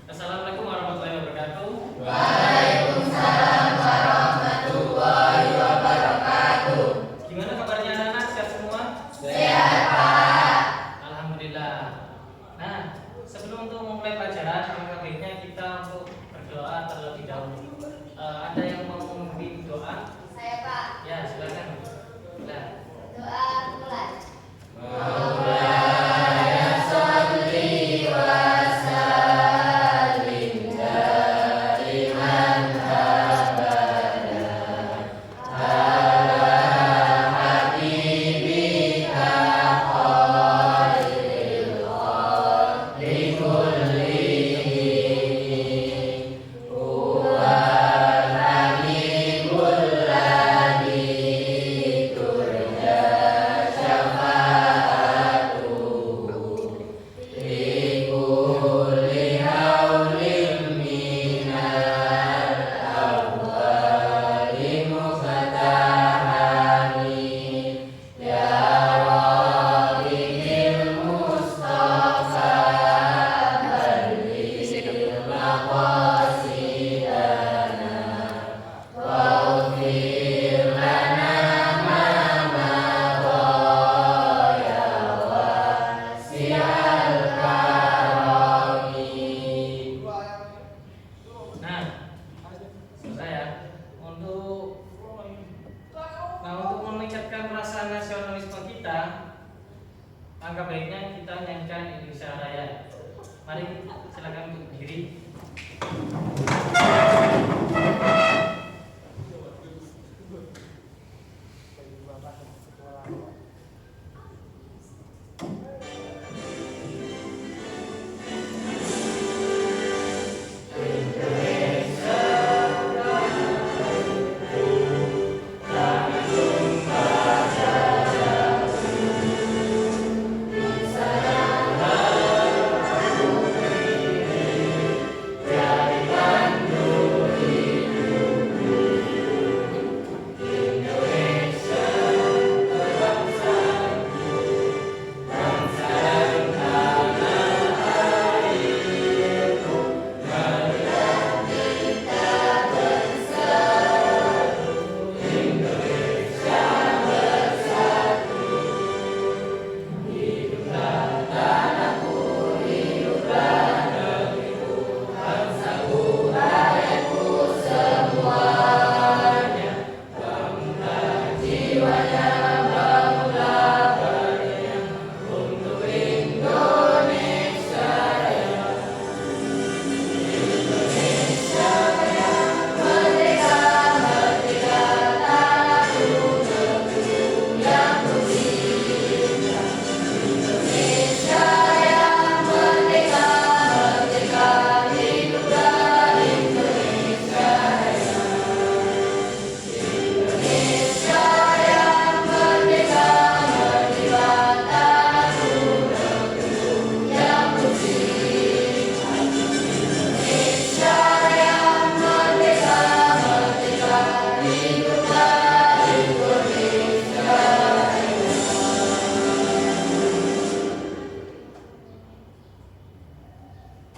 Assalamualaikum warahmatullahi wabarakatuh. Waalaikumsalam warahmatullahi wabarakatuh. Gimana kabarnya anak-anak? Sehat semua? Sehat, Pak. Alhamdulillah. Nah, sebelum untuk memulai pelajaran, alangkah baiknya kita untuk berdoa terlebih dahulu. Ada yang mau memimpin doa? Saya, Pak. Ya, silakan. Nah, Doa mulai. Maulaya sholli wa sallim daiman abada ala habibika khairil khalqi kullihim huwal habibul ladzi turja syafa'atuhu li kulli haulin minal awwali mufatahani ya Rabbihil Mustafa balligh maqasidana waghfir lana ma madha ya wasi'al karami. nah, selesai ya. Untuk meningkatkan rasa nasionalisme kita, angka baiknya kita nyanyikan Indonesia Raya. Mari silakan untuk berdiri.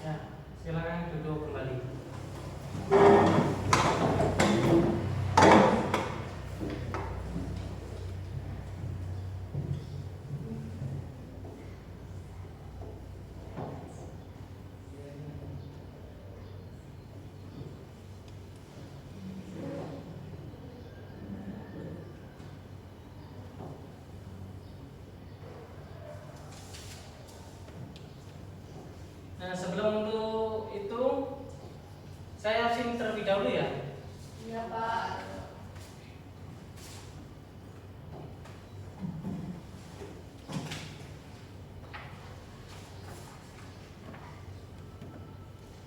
Ya, silakan duduk kembali. Nah, sebelum untuk itu saya absen terlebih dahulu ya. Iya, Pak.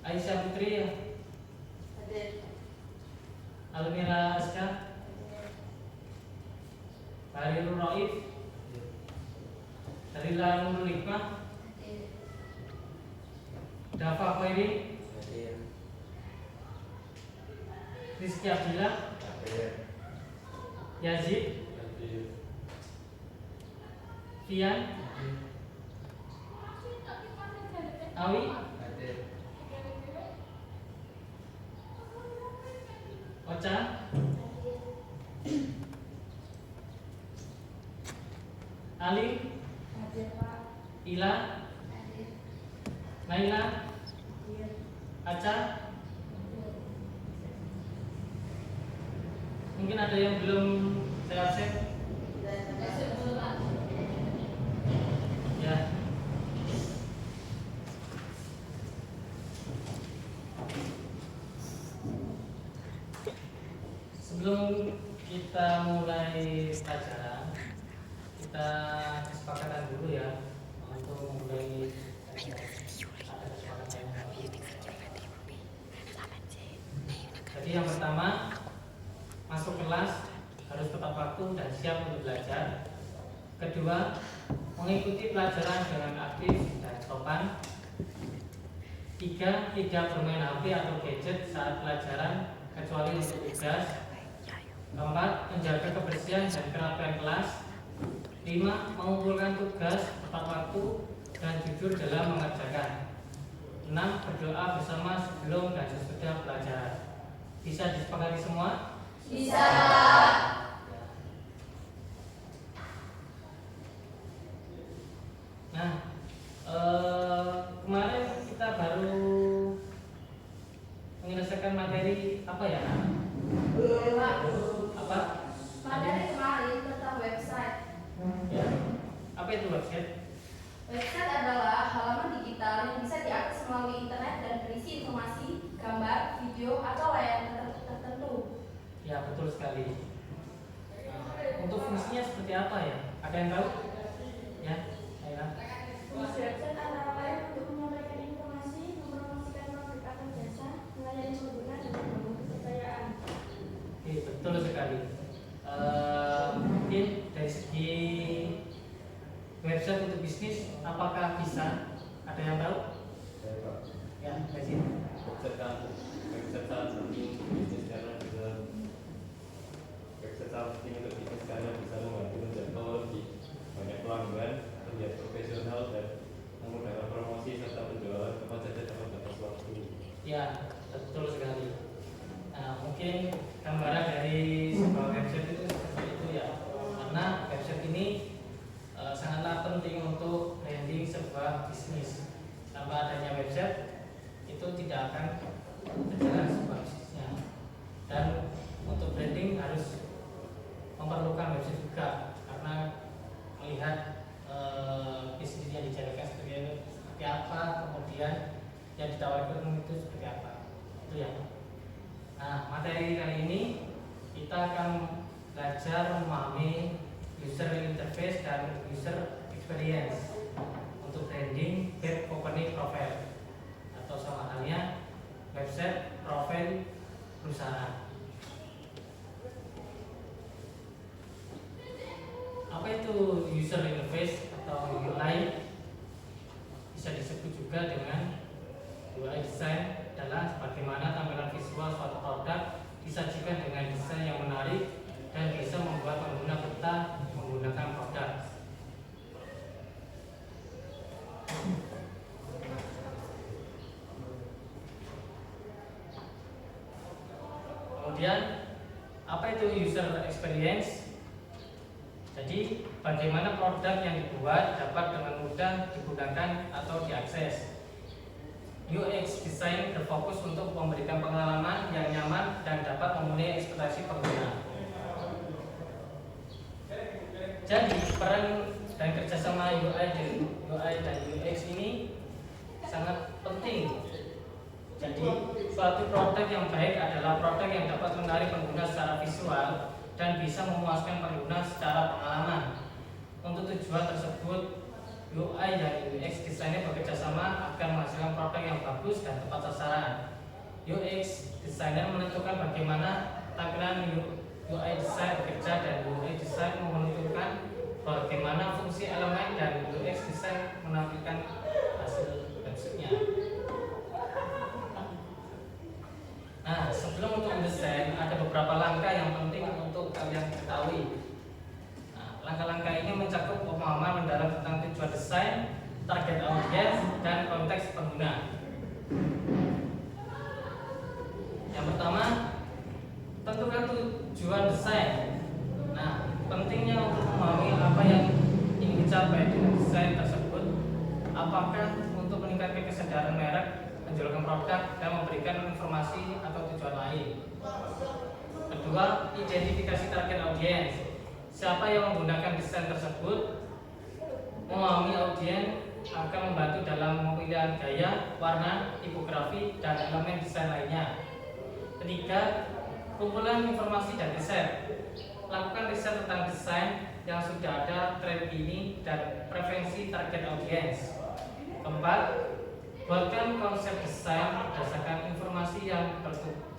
Aisyah Putri ya. Hadir. Almira Aska, Barirul Raif, Darila Nurul Hikmah, Hadir. Dafa Khairi, Rizky Abdillah, Yazid, Fian, Awi, Hadir. Ocha, Ali, Hadir Pak. Ila, Hadir. Naila, Hadir. Aca. Mungkin ada yang belum saya absen. Ya. Sebelum kita mulai pelajaran, kita kesepakatan dulu ya untuk mulai ada kesepakatan. Jadi yang pertama, masuk kelas harus tepat waktu dan siap untuk belajar. Kedua, mengikuti pelajaran dengan aktif dan sopan. Tiga, tidak bermain HP atau gadget saat pelajaran kecuali untuk tugas. Keempat, menjaga kebersihan dan kerapian kelas. Lima, mengumpulkan tugas tepat waktu dan jujur dalam mengerjakan. Enam, berdoa bersama sebelum dan sesudah pelajaran. Bisa disepakati semua? Bisa. Nah, kemarin kita baru menyelesaikan materi apa ya? Belum Pak. Apa? Materi kemarin tentang website. Ya. Apa itu website? Website adalah halaman digital yang bisa diakses melalui internet dan berisi informasi, gambar, video, atau layanan tertentu. Ya, betul sekali. Untuk fungsinya seperti apa ya? Ada yang tahu? Ya, Aira. Fungsi website antara lain untuk menyampaikan informasi, mempromosikan produk atau jasa, melayani pengguna dan membangun kepercayaan. Oke, betul sekali. Mungkin dari segi website untuk bisnis, apakah bisa? Ada yang tahu? Saya Pak. Ya, dari sini. Website sangat penting untuk bisnis karena bisa website sangat penting untuk bisnis karena bisa membantu menjangkau lebih banyak pelanggan, terlihat profesional dan memudahkan promosi serta penjualan apa saja dapat batas waktu. Ya, betul sekali. Nah, mungkin gambaran dari sebuah website itu seperti itu ya. Karena website ini sangatlah penting untuk branding sebuah bisnis. Tanpa adanya website itu tidak akan berjalan sebuah bisnisnya. Dan untuk branding harus memerlukan website juga karena melihat bisnis yang dijalankan seperti apa, kemudian yang ditawarkan itu seperti apa. Itu ya. Nah, materi kali ini kita akan belajar memahami user interface dan user experience untuk branding web company profile atau sama halnya website profil perusahaan. Apa itu user interface atau UI? Bisa disebut juga dengan UI design adalah bagaimana tampilan visual suatu produk disajikan dengan desain yang menarik dan bisa membuat pengguna betah menggunakan produk. Kemudian apa itu user experience? Jadi bagaimana produk yang dibuat dapat dengan mudah digunakan atau diakses. UX design berfokus untuk memberikan pengalaman yang nyaman dan dapat memenuhi ekspektasi pengguna. Jadi peran dan kerjasama UI dan UX ini sangat penting. Jadi suatu produk yang baik adalah produk yang dapat menarik pengguna secara visual dan bisa memuaskan pengguna secara pengalaman. Untuk tujuan tersebut, UI dan UX desainnya bekerja sama agar menghasilkan produk yang bagus dan tepat sasaran. UX desainer menentukan bagaimana tampilan UI design bekerja dan UI design menentukan bagaimana fungsi elemen dan UX design menampilkan hasil websitenya. Nah, sebelum untuk mendesain ada beberapa langkah yang penting untuk kalian ketahui. Langkah-langkah ini mencakup pemahaman mendalam tentang tujuan desain, target audiens, dan konteks pengguna. Yang pertama, tentukan tujuan desain. Nah, pentingnya untuk memahami apa yang ingin dicapai dengan desain tersebut. Apakah untuk meningkatkan kesadaran merek, menjualkan produk, dan memberikan informasi atau tujuan lain. Kedua, identifikasi target audiens. Siapa yang menggunakan desain tersebut? Memahami audiens akan membantu dalam pemilihan gaya, warna, tipografi, dan elemen desain lainnya. Ketiga, kumpulan informasi dan riset. Lakukan riset tentang desain yang sudah ada, tren kini, dan preferensi target audiens. Keempat, buatkan konsep desain berdasarkan informasi yang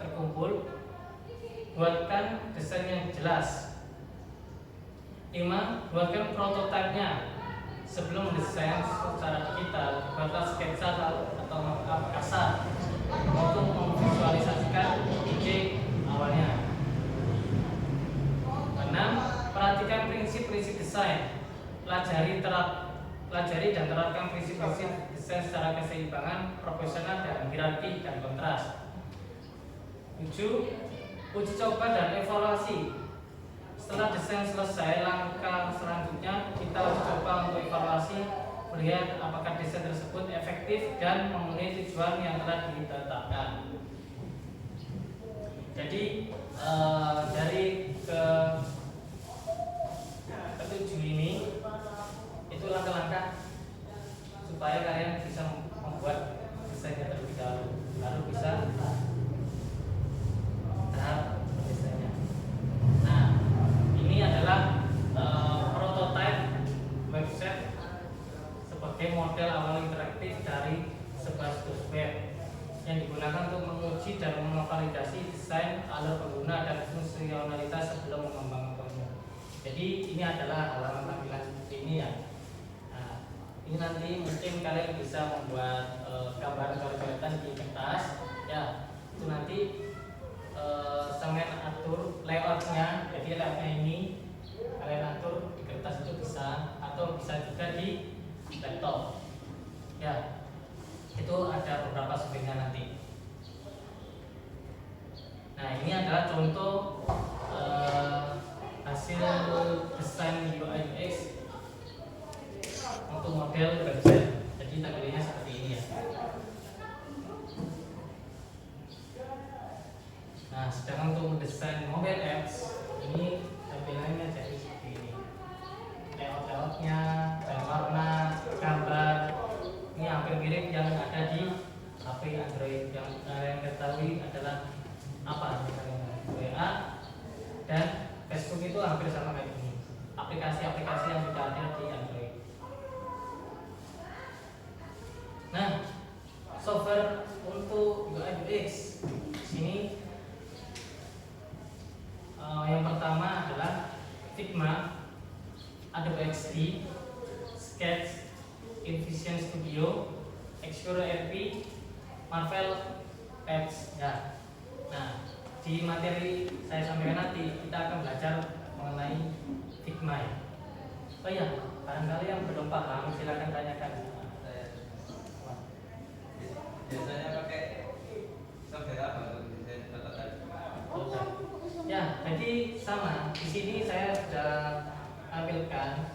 terkumpul. Buatkan desain yang jelas. 5. Buatkan prototipenya. Sebelum mendesain secara digital, buatlah sketsa atau mock-up kasar untuk memvisualisasikan ide awalnya. 6. Perhatikan prinsip-prinsip desain. Pelajari dan terapkan prinsip-prinsip desain secara keseimbangan, proporsional, dan hierarki dan kontras. 7. Uji coba dan evaluasi. Setelah desain selesai, langkah selanjutnya kita uji coba untuk evaluasi, melihat apakah desain tersebut efektif dan memenuhi tujuan yang telah ditetapkan. Jadi dari ketujuh ini itu langkah-langkah supaya kalian bisa membuat desainnya terlebih dahulu, lalu bisa tahap desainnya. Nah, ini adalah prototipe website sebagai model awal interaktif dari sebuah situs web yang digunakan untuk menguji dan memvalidasi desain, alur pengguna, dan fungsionalitas sebelum mengembangkannya. Jadi ini adalah halaman tampilan seperti ini ya. Nah, ini nanti mungkin kalian bisa membuat gambar coret-coretan di kertas ya. Itu nanti semen atur layoutnya. Jadi layoutnya ini kalian atur di kertas itu bisa, atau bisa juga di laptop ya. Itu ada beberapa spesifiknya nanti. Nah, ini adalah contoh hasil desain UI UX untuk model website. Jadi tampilannya seperti ini ya. Nah, sedangkan untuk mendesain mobile apps ini tampilannya jadi seperti ini. Layout-layoutnya, dan warna, gambar ini hampir mirip yang ada di HP Android. Yang kalian ketahui adalah apa? Misalnya WA dan Facebook itu hampir sama kayak ini. Aplikasi-aplikasi yang sudah ada di Android. Nah, software untuk UI UX sini yang pertama adalah Figma, Adobe XD, Sketch, InVision Studio, Xcode RP, Marvel Apps ya. Nah, di materi saya sampaikan nanti kita akan belajar mengenai Figma ya. Oh iya, barangkali yang belum paham silakan tanyakan. Biasanya pakai software apa untuk desain prototipe? Ya, jadi sama. Di sini saya sudah ambilkan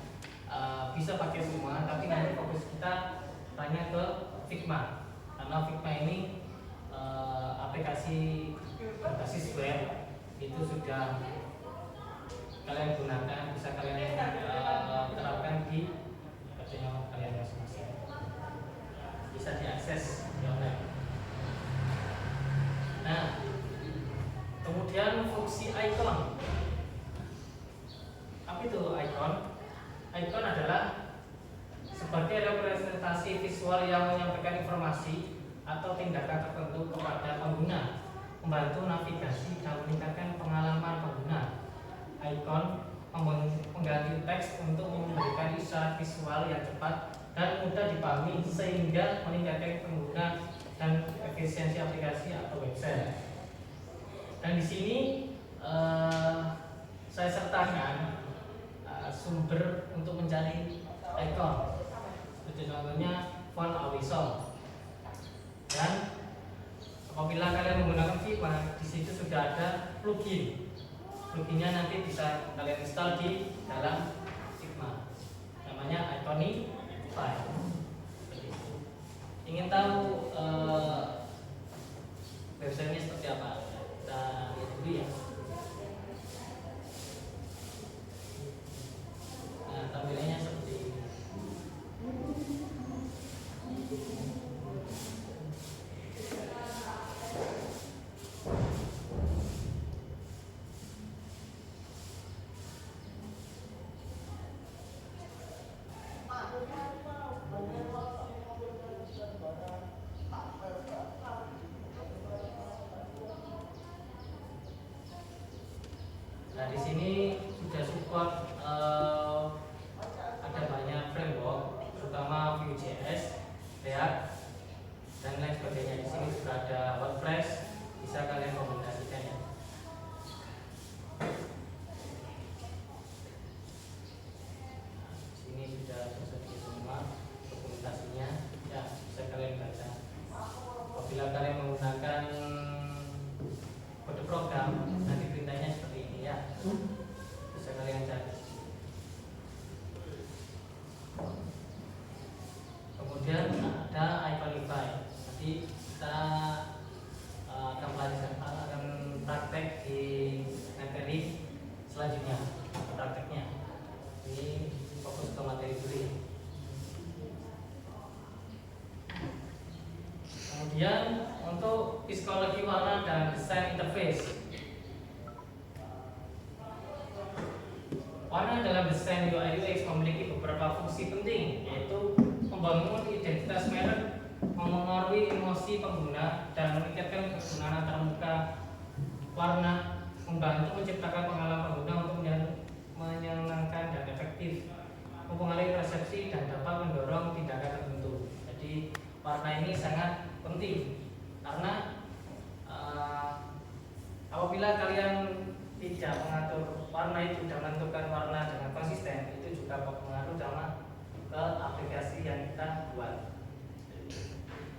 bisa pakai semua, tapi nanti fokus kita tanya ke Figma. Karena Figma ini aplikasi berbasis web itu sudah kalian gunakan, bisa kalian terapkan di channel kalian masing-masing. Bisa diakses di online. Nah, kemudian fungsi icon. Apa itu icon? Icon adalah sebagai representasi visual yang menyampaikan informasi atau tindakan tertentu kepada pengguna, membantu navigasi dan meningkatkan pengalaman pengguna. Icon mengganti teks untuk memberikan isyarat visual yang cepat dan mudah dipahami sehingga meningkatkan pengguna dan efisiensi aplikasi atau website. Dan di sini saya sertakan sumber untuk mencari icon. Seperti contohnya font Awisong. Dan apabila kalian menggunakan Figma, di situ sudah ada plugin. Pluginnya nanti bisa kalian install di dalam Figma. Namanya Iconify. Seperti itu. Ingin tahu websitenya seperti apa? Kita lihat dulu ya. Nah, tampilannya seperti ini. Nah, di sini sudah support ada banyak framework, terutama Vue.js, React, dan lain sebagainya. Di sini juga ada WordPress, bisa kalian kombinasikan ya. Nah, di sini sudah tersedia semua dokumentasinya, ya bisa kalian baca. Apabila kalian menggunakan kode program, nanti perintahnya seperti ini ya, bisa kalian cari. Kemudian ada Iconify. Nanti kita akan praktek di materi selanjutnya. Prakteknya ini fokus ke materi dulu ya. Kemudian untuk psikologi warna dan desain interface. Warna dalam desain UI UX memiliki beberapa fungsi penting, yaitu membangun identitas merek, memengaruhi emosi pengguna, dan meningkatkan kegunaan antarmuka. Warna membantu menciptakan pengalaman pengguna untuk menyenangkan dan efektif, mempengaruhi persepsi dan dapat mendorong tindakan tertentu. Jadi warna ini sangat penting karena apabila kalian tidak mengatur warna itu dan menentukan warna dengan konsisten, itu juga berpengaruh sama ke aplikasi yang kita buat.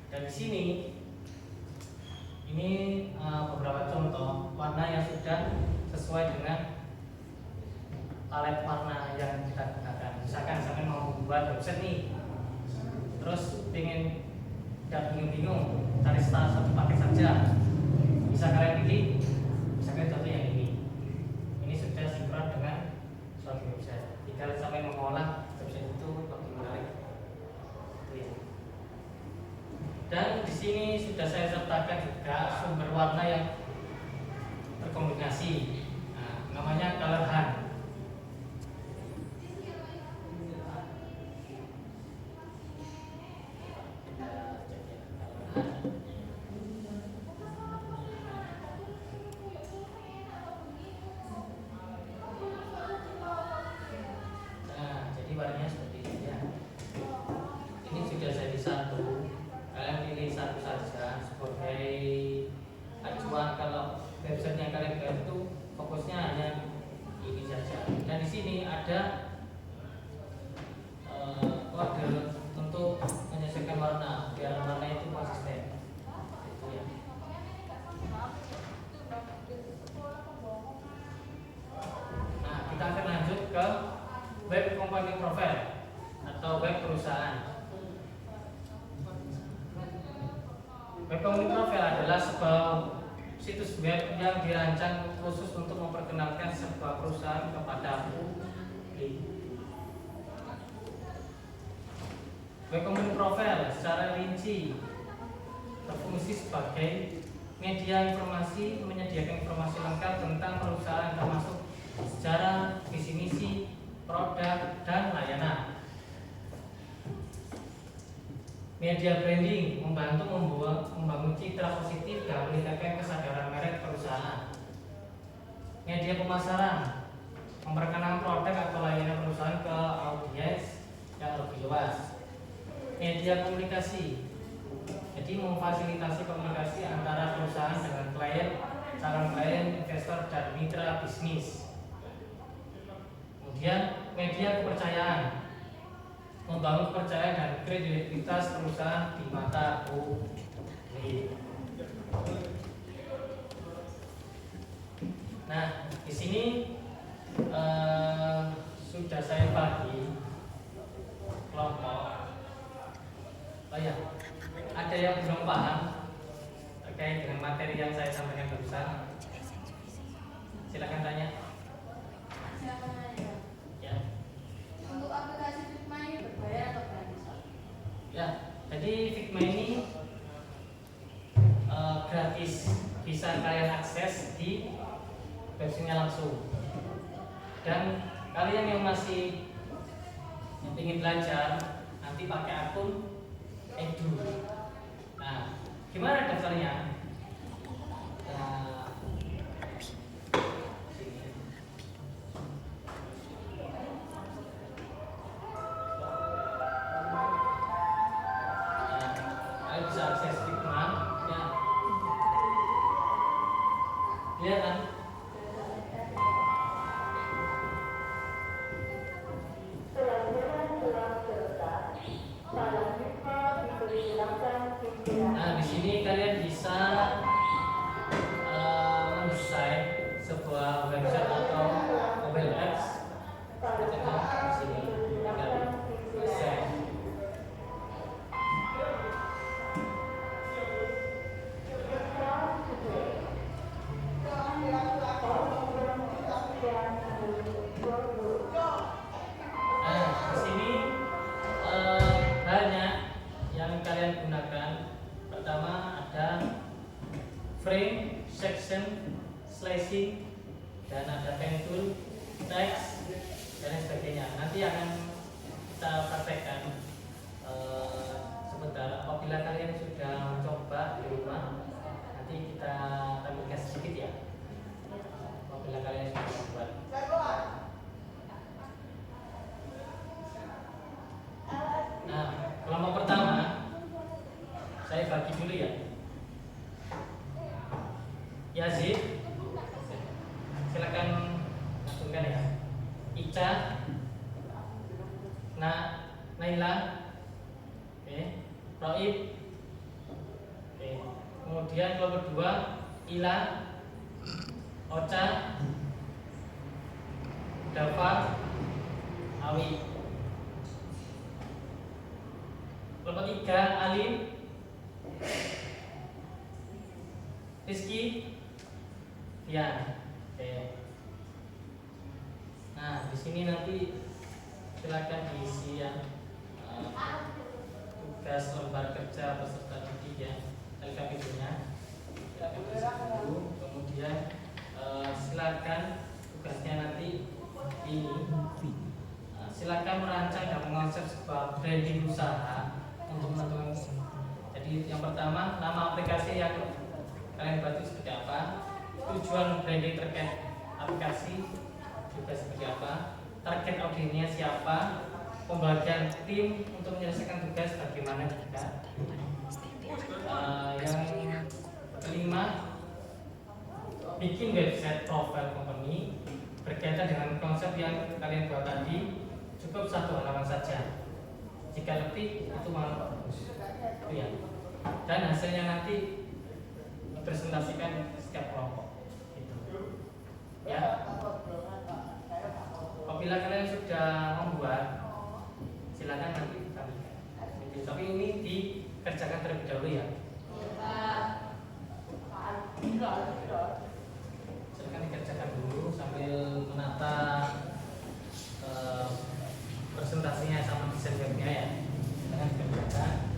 Dan di sini ini beberapa contoh warna yang sudah sesuai dengan palet warna yang kita gunakan. Misalkan saya mau membuat website nih, terus tidak bingung-bingung cari satu paket saja, bisa kalian pilih. Misalkan contoh yang ini sudah sinkron dengan suatu website. Tinggal sampai mengolah website itu lebih menarik. Dan di sini sudah saya sertakan juga sumber warna yang terkombinasi. Nah, namanya color hunt. Warnanya seperti ini ya. Ini sudah jadi satu. Kalian pilih satu saja sebagai acuan. Kalau website yang kalian buat itu fokusnya hanya ini saja. Dan di sini ada kode untuk menyesuaikan warna biar warna itu konsisten. Itu ya. Nah, kita akan lanjut ke web company profile atau web perusahaan. Web company profile adalah sebuah situs web yang dirancang khusus untuk memperkenalkan sebuah perusahaan kepada publik. Web company profile secara rinci berfungsi sebagai media informasi, menyediakan informasi lengkap tentang perusahaan termasuk sejarah, visi misi, produk, dan layanan. Media branding membantu membangun citra positif dan meningkatkan kesadaran merek perusahaan. Media pemasaran memperkenalkan produk atau layanan perusahaan ke audiens yang lebih luas. Media komunikasi, jadi memfasilitasi komunikasi antara perusahaan dengan klien, calon klien, investor, dan mitra bisnis. Kemudian media kepercayaan membangun kepercayaan dan kredibilitas perusahaan di mata publik. Nah, di sini sudah saya bagi kelompok. Oh ya, ada yang belum paham terkait dengan materi yang saya sampaikan barusan? Silakan tanya. Ya. Untuk aplikasi Figma ini berbayar atau gratis? Ya, jadi Figma ini gratis, bisa kalian akses di websitenya langsung. Dan kalian yang masih ingin belajar nanti pakai akun Edu. Nah, gimana daftarnya? Nah, sini. Kalian bisa akses Figma. Ya. Lihat kan? Nah, di sini kalian bisa mendesain sebuah website atau mobile apps. Misalnya di sini tinggal desain. Nah, di sini banyak yang kalian gunakan. Pertama ada frame, section, slicing, dan ada pen tool, text, dan lain sebagainya. Nanti akan kita praktekkan sebentar. Apabila kalian sudah mencoba di rumah, nanti kita tampilkan sedikit ya. Apabila kalian sudah membuat. Nah, kelompok pertama saya bagi dulu ya. Yazid, silakan langsungkan ya. Ica, Naila, oke, Roib, oke. Kemudian kelompok kedua Ila, Ocha, Dava, Awi. Kelompok tiga Alim, Rizky, ya, oke. Nah, di sini nanti silakan diisi ya tugas lembar kerja peserta didik ya, LKPD-nya. Silakan diisi dulu. Kemudian silakan tugasnya nanti ini. Silakan merancang dan mengonsep sebuah branding usaha untuk menentukan. Jadi yang pertama, nama aplikasi yang kalian buat itu seperti apa, tujuan branding terkait aplikasi juga seperti apa, target audiensnya siapa, pembagian tim untuk menyelesaikan tugas bagaimana juga. Yang kelima, bikin website profile company berkaitan dengan konsep yang kalian buat tadi. Cukup satu halaman saja. Jika lebih itu malah bagus. Itu ya. Dan hasilnya nanti presentasikan setiap kelompok. Gitu. Ya. Apabila kalian sudah membuat, silakan nanti ditampilkan. Gitu. Tapi ini dikerjakan terlebih dahulu ya. Silakan dikerjakan dulu sambil menata presentasinya sama desain webnya ya. Silakan dikerjakan.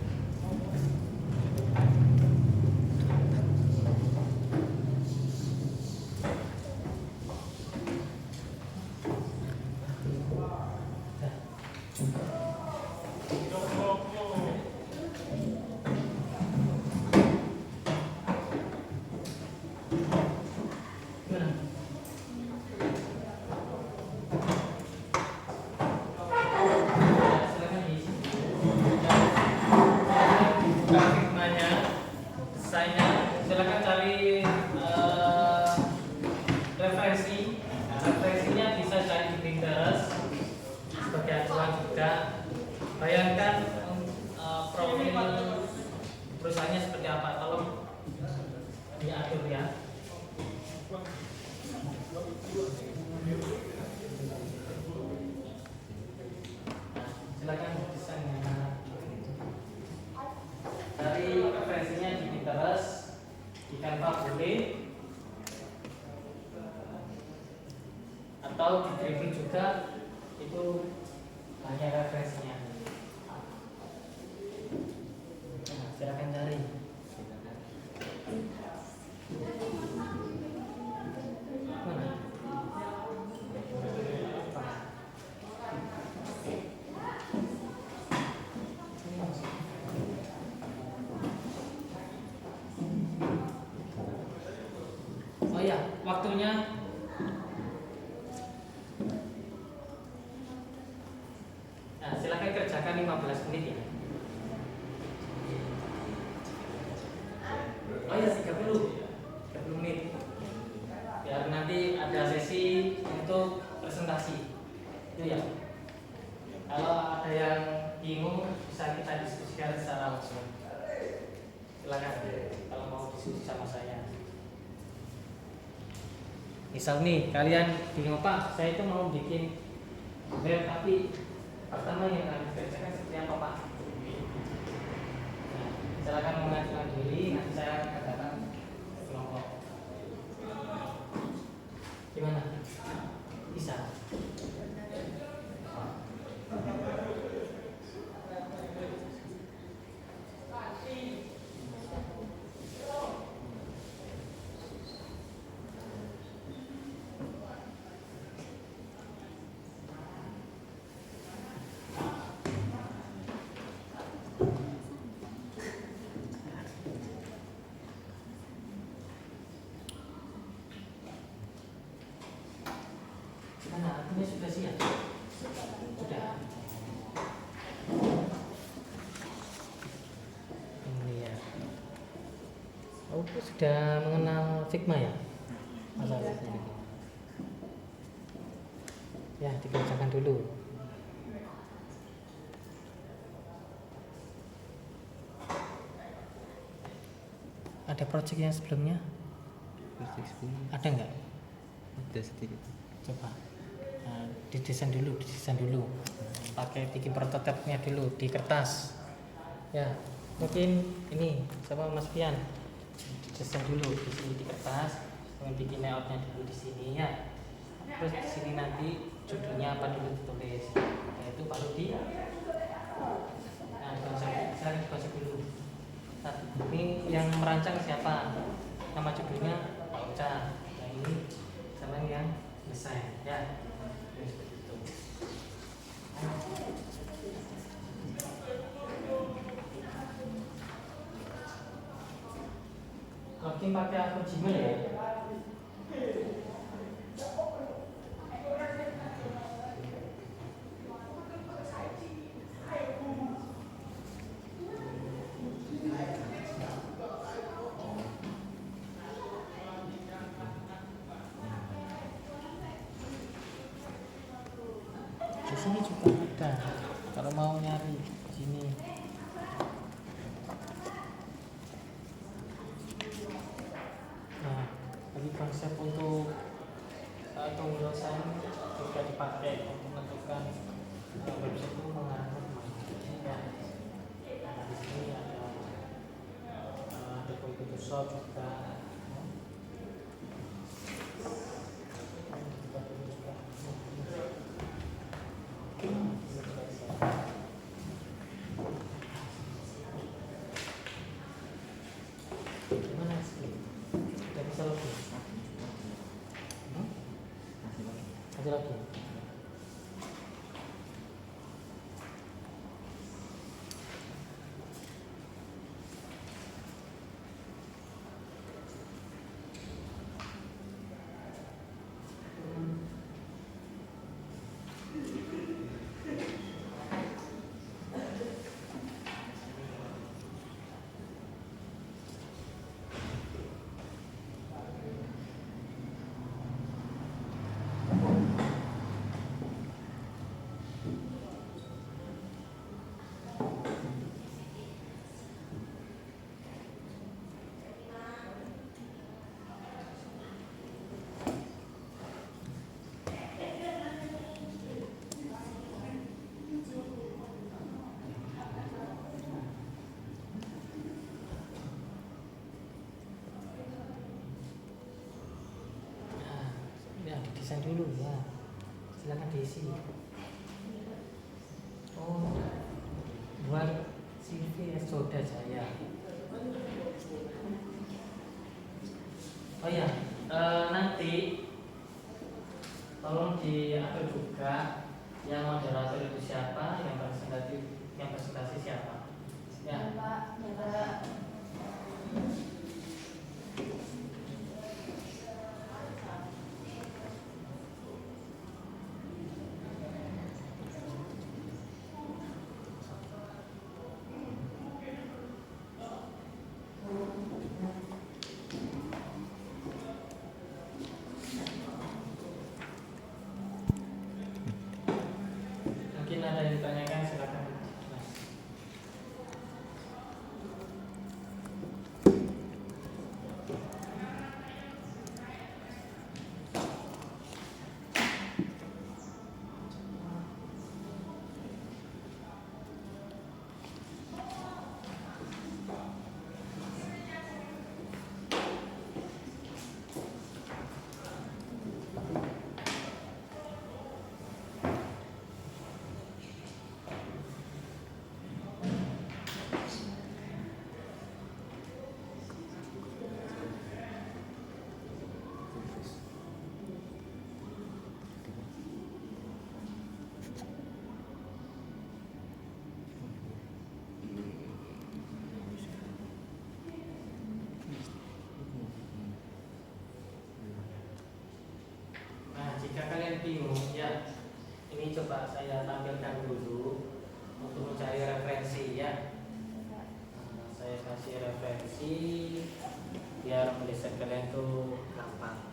boleh, atau di review juga, itu hanya referensinya. Nah, silakan cari. Mana? Oh ya, waktunya nah, silakan kerjakan 15 menit ya. Oh ya, 30 menit. Biar nanti ada sesi untuk presentasi. Itu ya. Kalau ada yang bingung bisa kita diskusikan secara langsung. Silakan kalau mau diskusi sama saya. Misal nih kalian bingung, Pak, saya itu mau bikin web tapi pertama yang kalian kerjakan seperti apa, Pak? Nah, silakan mengajukan diri, nanti saya akan datang ke kelompok. Gimana? Bisa? Gimana? Artinya sudah siap? Sudah. Ini ya. Oh, sudah mengenal Figma ya? Masalah ini. Ya, dikerjakan dulu. Ada project yang sebelumnya? Ada nggak? Ada sedikit. Coba didesain dulu. Pakai bikin prototipenya dulu di kertas. Ya, mungkin ini sama Mas Pian didesain dulu di sini di kertas, kemudian bikin layoutnya dulu di sini ya. Terus di sini nanti judulnya apa dulu ditulis. Nah, itu baru di konsep dulu. Nah, ini yang merancang siapa? Nama judulnya Pak Uca. Nah, ini sama yang desain ya. Seperti itu. Login pakai akun Gmail ya. Di sini juga ada. Kalau mau nyari di sini. Nah, bagi konsep untuk tombol sign juga dipakai untuk menentukan website itu mengarah kemana. Ya. Nah, di sini ada computer shop juga. Gimana sih? Udah bisa login? Masih login? dulu ya. Silakan diisi. Oh, buat CV Soda Jaya. Oh ya, nanti tolong diatur juga yang moderator itu siapa, yang presentasi siapa. Ya. Pak, ya Pak. Mungkin ada yang ditanyakan, silakan. Mas. Nah, jika kalian bingung, ya, ini coba saya tampilkan dulu untuk mencari referensi ya. Saya kasih referensi biar melihat kalian tuh gampang.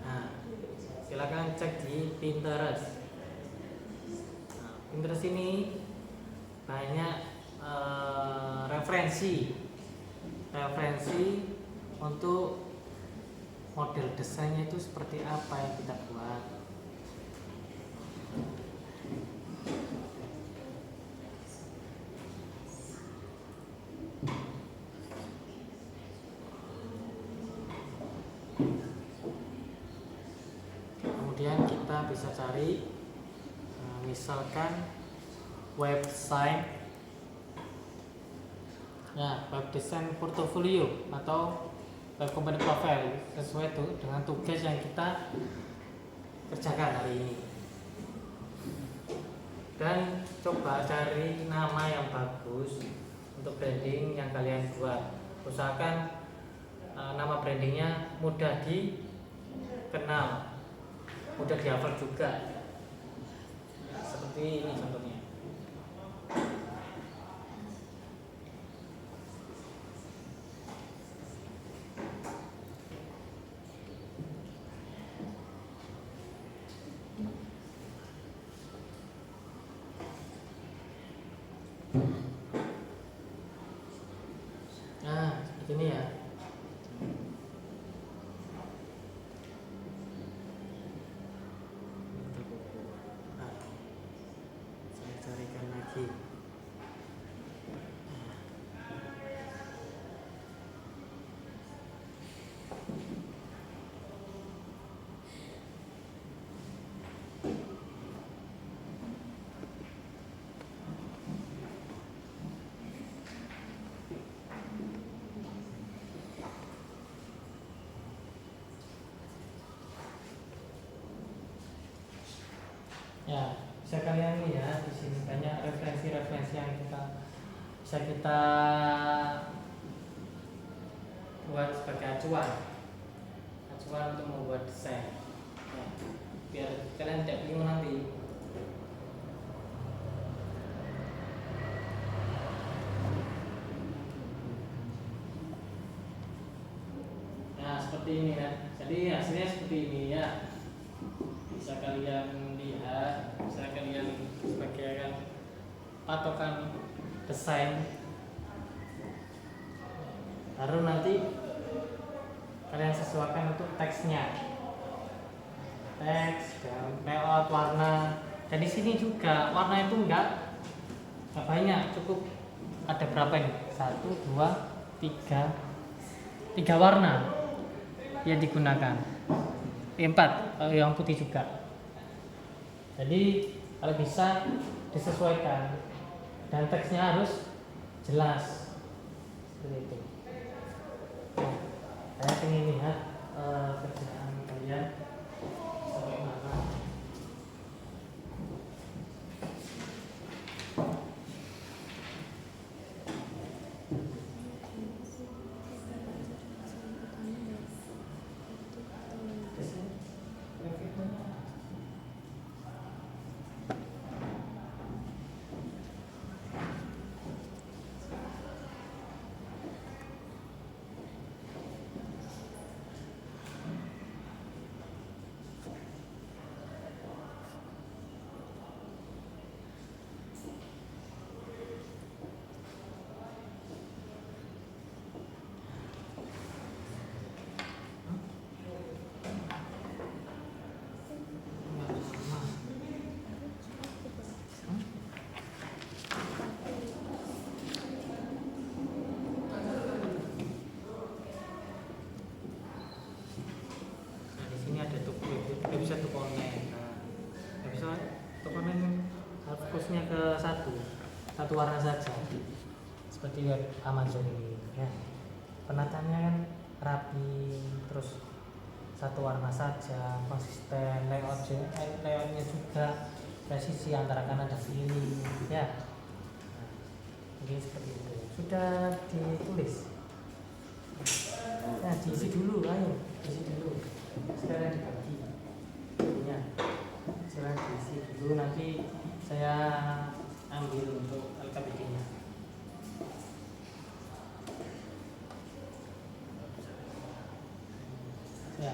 Nah, silakan cek di Pinterest. Nah, Pinterest ini banyak referensi untuk model desainnya itu seperti apa yang kita buat. Kemudian kita bisa cari misalkan website, ya, web design portfolio atau web company profile sesuai dengan tugas yang kita kerjakan hari ini. Dan coba cari nama yang bagus untuk branding yang kalian buat. Usahakan nama brandingnya mudah dikenal, mudah dihafal juga. Seperti ini contohnya. Nah, seperti ini ya. Nah, saya carikan lagi. Ya, bisa kalian lihat di sini banyak referensi-referensi yang bisa kita buat sebagai acuan untuk membuat desain. Ya, biar kalian tidak bingung nanti. Nah, seperti ini ya. Jadi hasilnya seperti ini ya. Bisa kalian lihat, bisa kalian sebagai patokan desain. Baru nanti kalian sesuaikan untuk teksnya, teks dan layout, warna. Dan di sini juga warna itu enggak banyak, cukup ada berapa ini? 1, 2, 3, 3 warna yang digunakan, 4 yang putih juga. Jadi kalau bisa disesuaikan dan teksnya harus jelas seperti itu. Nah, saya ingin lihat kerjaan kalian sampai mana. Website dokumen. Nah, website dokumen harus fokusnya ke satu warna saja, seperti web Amazon ini. Ya. Penataannya kan rapi, terus satu warna saja, konsisten, layoutnya juga presisi antara kanan dan kiri. Ya, nah, seperti itu. Sudah ditulis. Nah, diisi dulu, ayo, diisi dulu. Sekarang dibagi. Ya, silahkan diisi dulu, nanti saya ambil untuk LKPD-nya. Ya.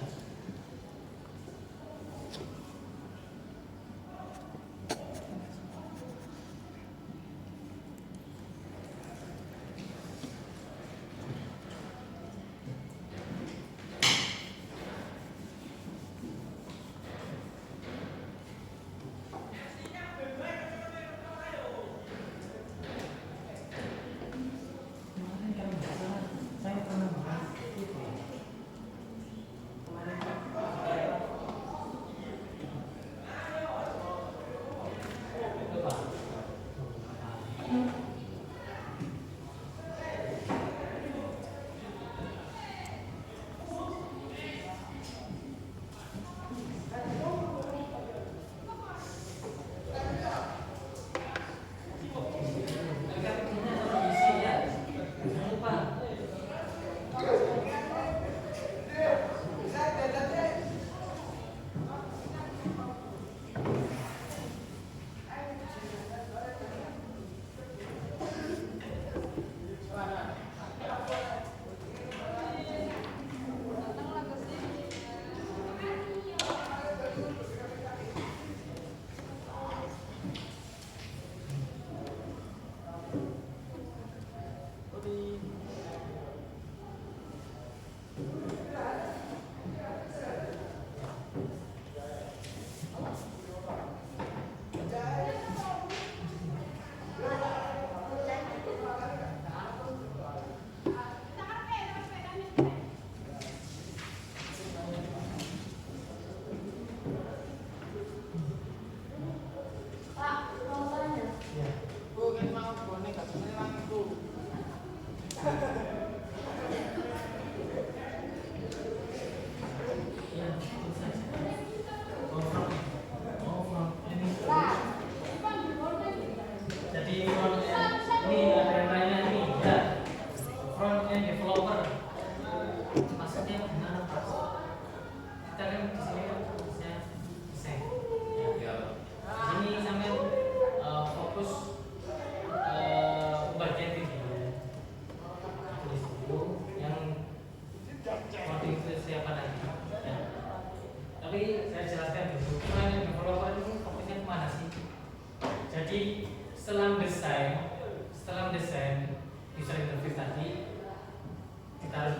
Setelah desain user interface tadi, kita harus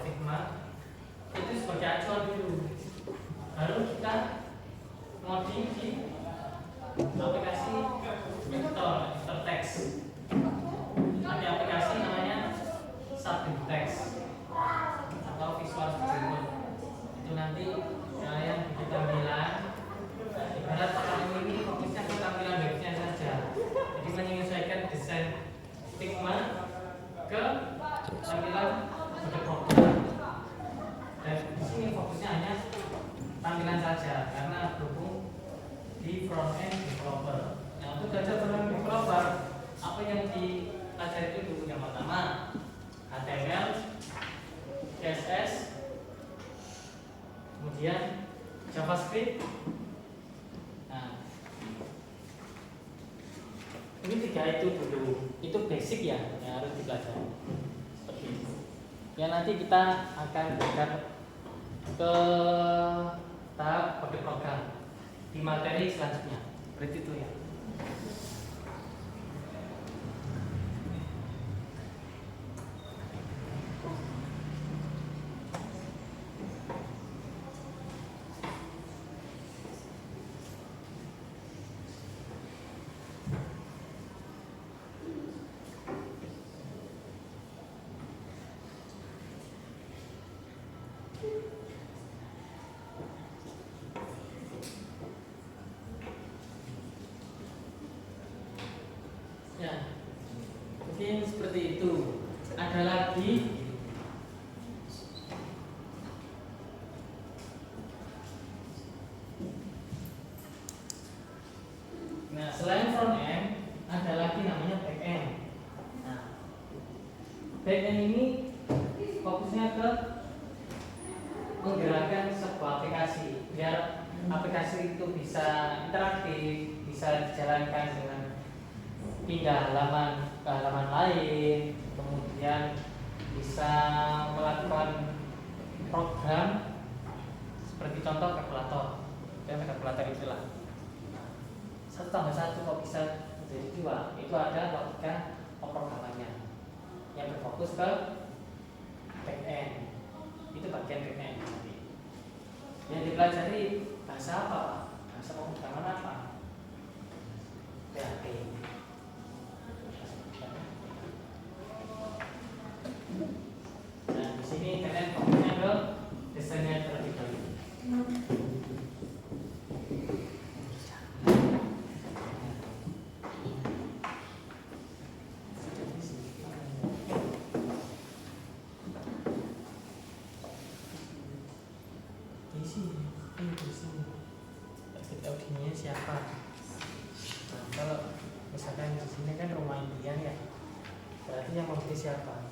Figma itu sebagai acuan dulu, baru kita ngoding di aplikasi editor teks. Ada aplikasi namanya Sublim. di front end developer. Nah, untuk belajar front end developer, apa yang dipelajari itu dulu yang pertama HTML, CSS, kemudian JavaScript. Nah, ini tiga itu dulu, itu basic ya yang harus dipelajari. Seperti itu. Ya nanti kita akan belajar ke tahap kode program di materi selanjutnya. Berarti itu ya. Ya, mungkin seperti itu. Ada lagi nah, selain front end, ada lagi namanya back end. Nah, back end ini fokusnya ke menggerakkan sebuah aplikasi biar aplikasi itu bisa interaktif, bisa dijalankan dengan pindah halaman ke halaman lain, kemudian bisa melakukan program seperti contoh kalkulator. Dan kalkulator itulah 1+1 kok bisa menjadi 2, itu ada logika pemrogramannya yang berfokus ke back end. Itu bagian back end nanti. Yang dipelajari bahasa apa, Pak? Bahasa pemrograman apa? PHP. Nah, di sini kalian fokusnya ke desainnya terlebih dahulu. Target audiennya siapa? Nah, kalau misalkan di sini kan rumah impian ya, berarti yang membeli siapa?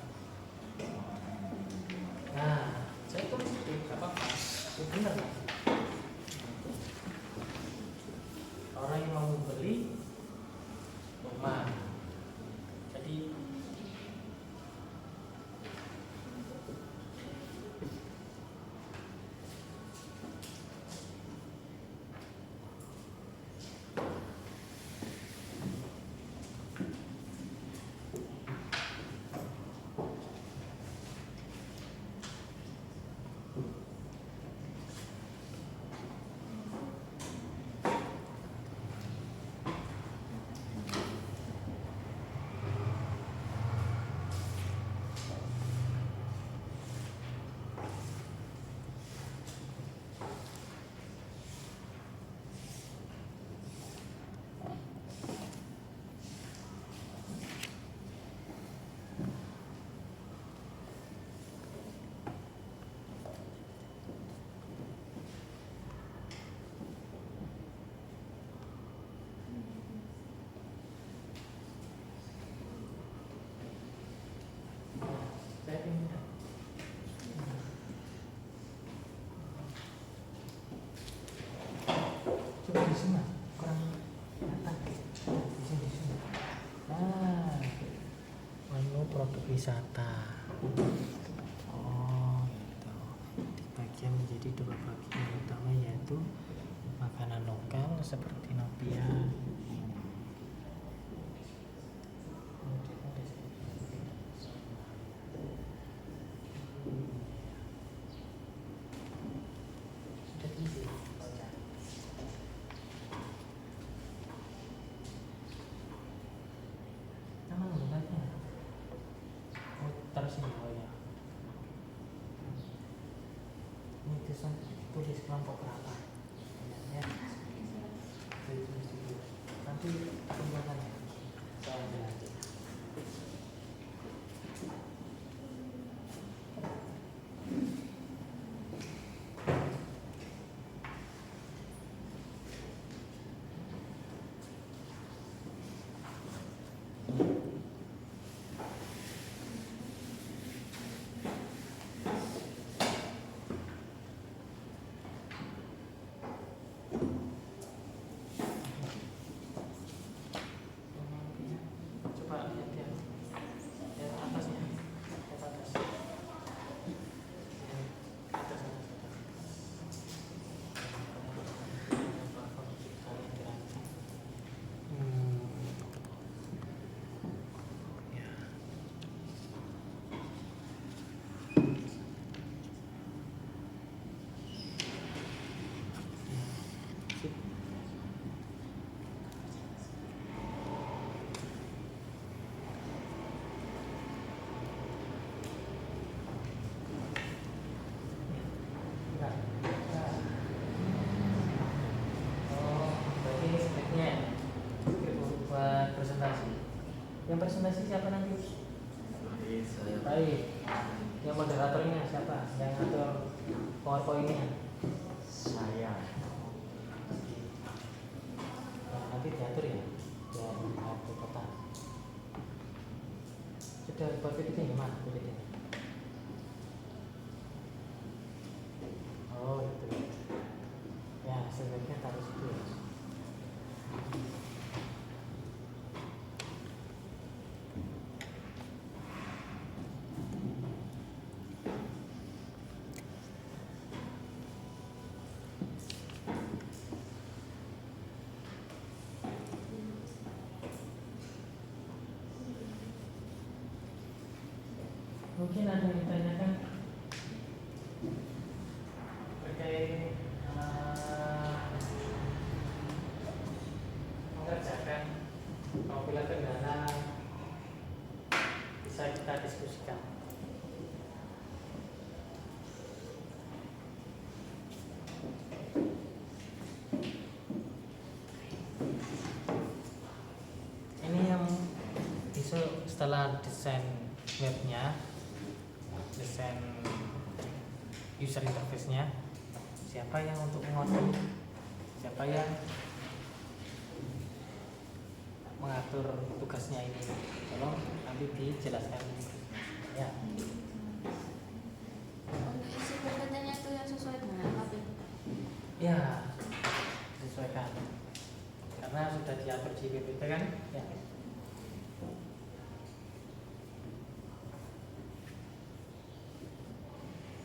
Nah, saya tulis itu nggak apa-apa, itu benar kan? Orang yang mau membeli rumah, jadi saya ingin coba di sini Mas, kurang kelihatan di sini. Nah, menu produk wisata. Oh, gitu. Dibagi menjadi dua bagian utama yaitu makanan lokal seperti lumpia. Terus ini oh ya. Ini tulis kelompok berapa? Ya. Tulis dulu. Nanti tinggalkan ya. Saya ambil nanti. Yang presentasi siapa nanti? Baik. Yang moderatornya siapa? Yang ngatur PowerPoint-nya? Saya. Nah, nanti diatur ya. Ya, di kota. Sudah buat PPT gimana? PPT. Oh, itu. Ya, sebaiknya taruh situ ya. Mungkin ada yang ditanyakan terkait mengerjakan apabila kendala bisa kita diskusikan. Ini yang besok setelah desain webnya, desain user interface-nya, siapa yang untuk mengatur, siapa yang mengatur tugasnya ini, tolong nanti dijelaskan ya. Untuk isi PPT-nya itu yang sesuai dengan apa itu? Ya, sesuaikan karena sudah diatur di PPT kan ya.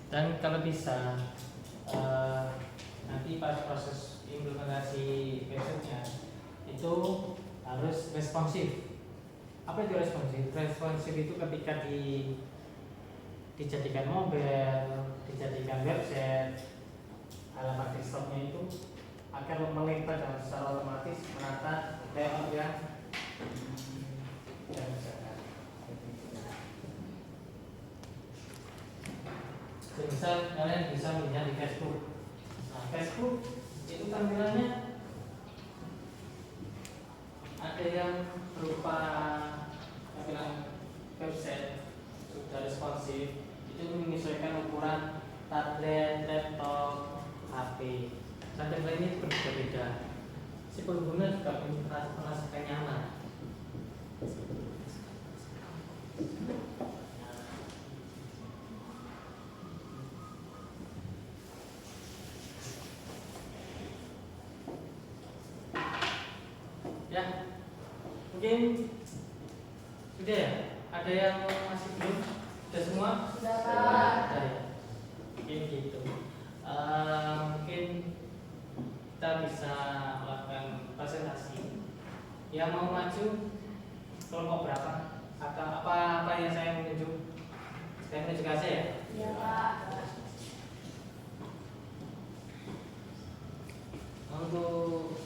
Dan kalau bisa nanti pas proses implementasi websitenya itu harus responsif. Apa itu responsif? Responsif itu ketika dijadikan mobile, dijadikan website, halaman desktopnya itu akan melimpah dan secara otomatis menata layout yang misalkan. Misal kalian bisa melihat di Facebook. Nah, Facebook itu tampilannya ada yang berupa tampilan website sudah responsif, itu menyesuaikan ukuran tablet, laptop, HP. Dan tampilan ini berbeda-beda. Si pengguna juga merasakan nyaman. Ya, mungkin sudah ya. Ada yang masih belum? Sudah semua? Sudah, Pak. Sudah ya. Mungkin gitu. Mungkin kita bisa melakukan presentasi. Yang mau maju kelompok berapa? Atau apa yang saya menunjuk? Saya menunjuk aja ya. Iya, Pak. Untuk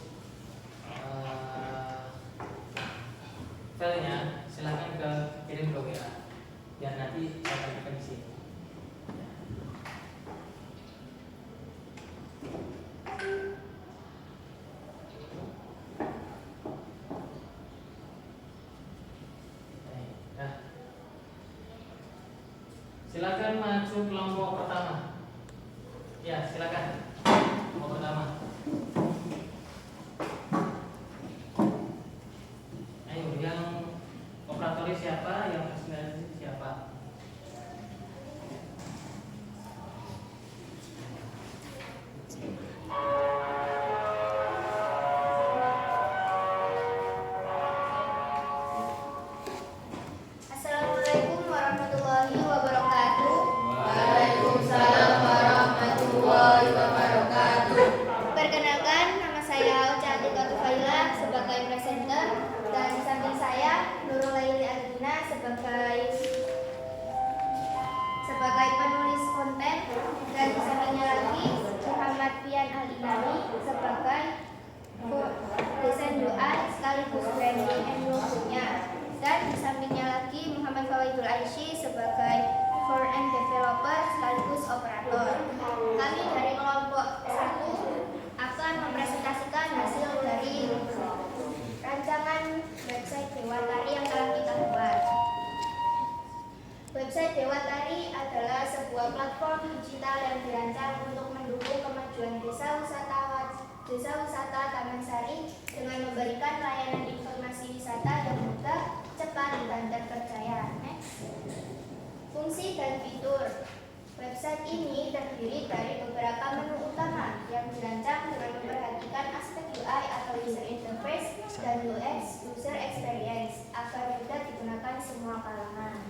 filenya silahkan kirim ke WA biar nanti saya tampilkan di sini. Nah, silakan maju kelompok pertama. Ya, silakan kelompok pertama. Ayo, yang operatornya siapa, yang presentasi siapa? Assalamualaikum warahmatullahi wabarakatuh. Waalaikumsalam warahmatullahi wabarakatuh. Perkenalkan, nama saya Ocha Atika Tufaila sebagai presenter dan di samping saya Nurul Laili Agina sebagai penulis konten dan di sampingnya lagi Muhammad Fian Al-Inani sebagai desain doa sekaligus branding and logo-nya, dan di sampingnya lagi Muhammad Fawaidul Aishi sebagai front-end developer sekaligus operator. Kami dari kelompok 1 akan mempresentasikan hasil dari rancangan website Dewantari yang telah kita yang dirancang untuk mendukung kemajuan desa wisata Taman Sari dengan memberikan layanan informasi wisata yang mudah, cepat, dan terpercaya. Next. Fungsi dan fitur. Website ini terdiri dari beberapa menu utama yang dirancang dengan memperhatikan aspek UI atau user interface dan UX user experience agar mudah digunakan semua kalangan.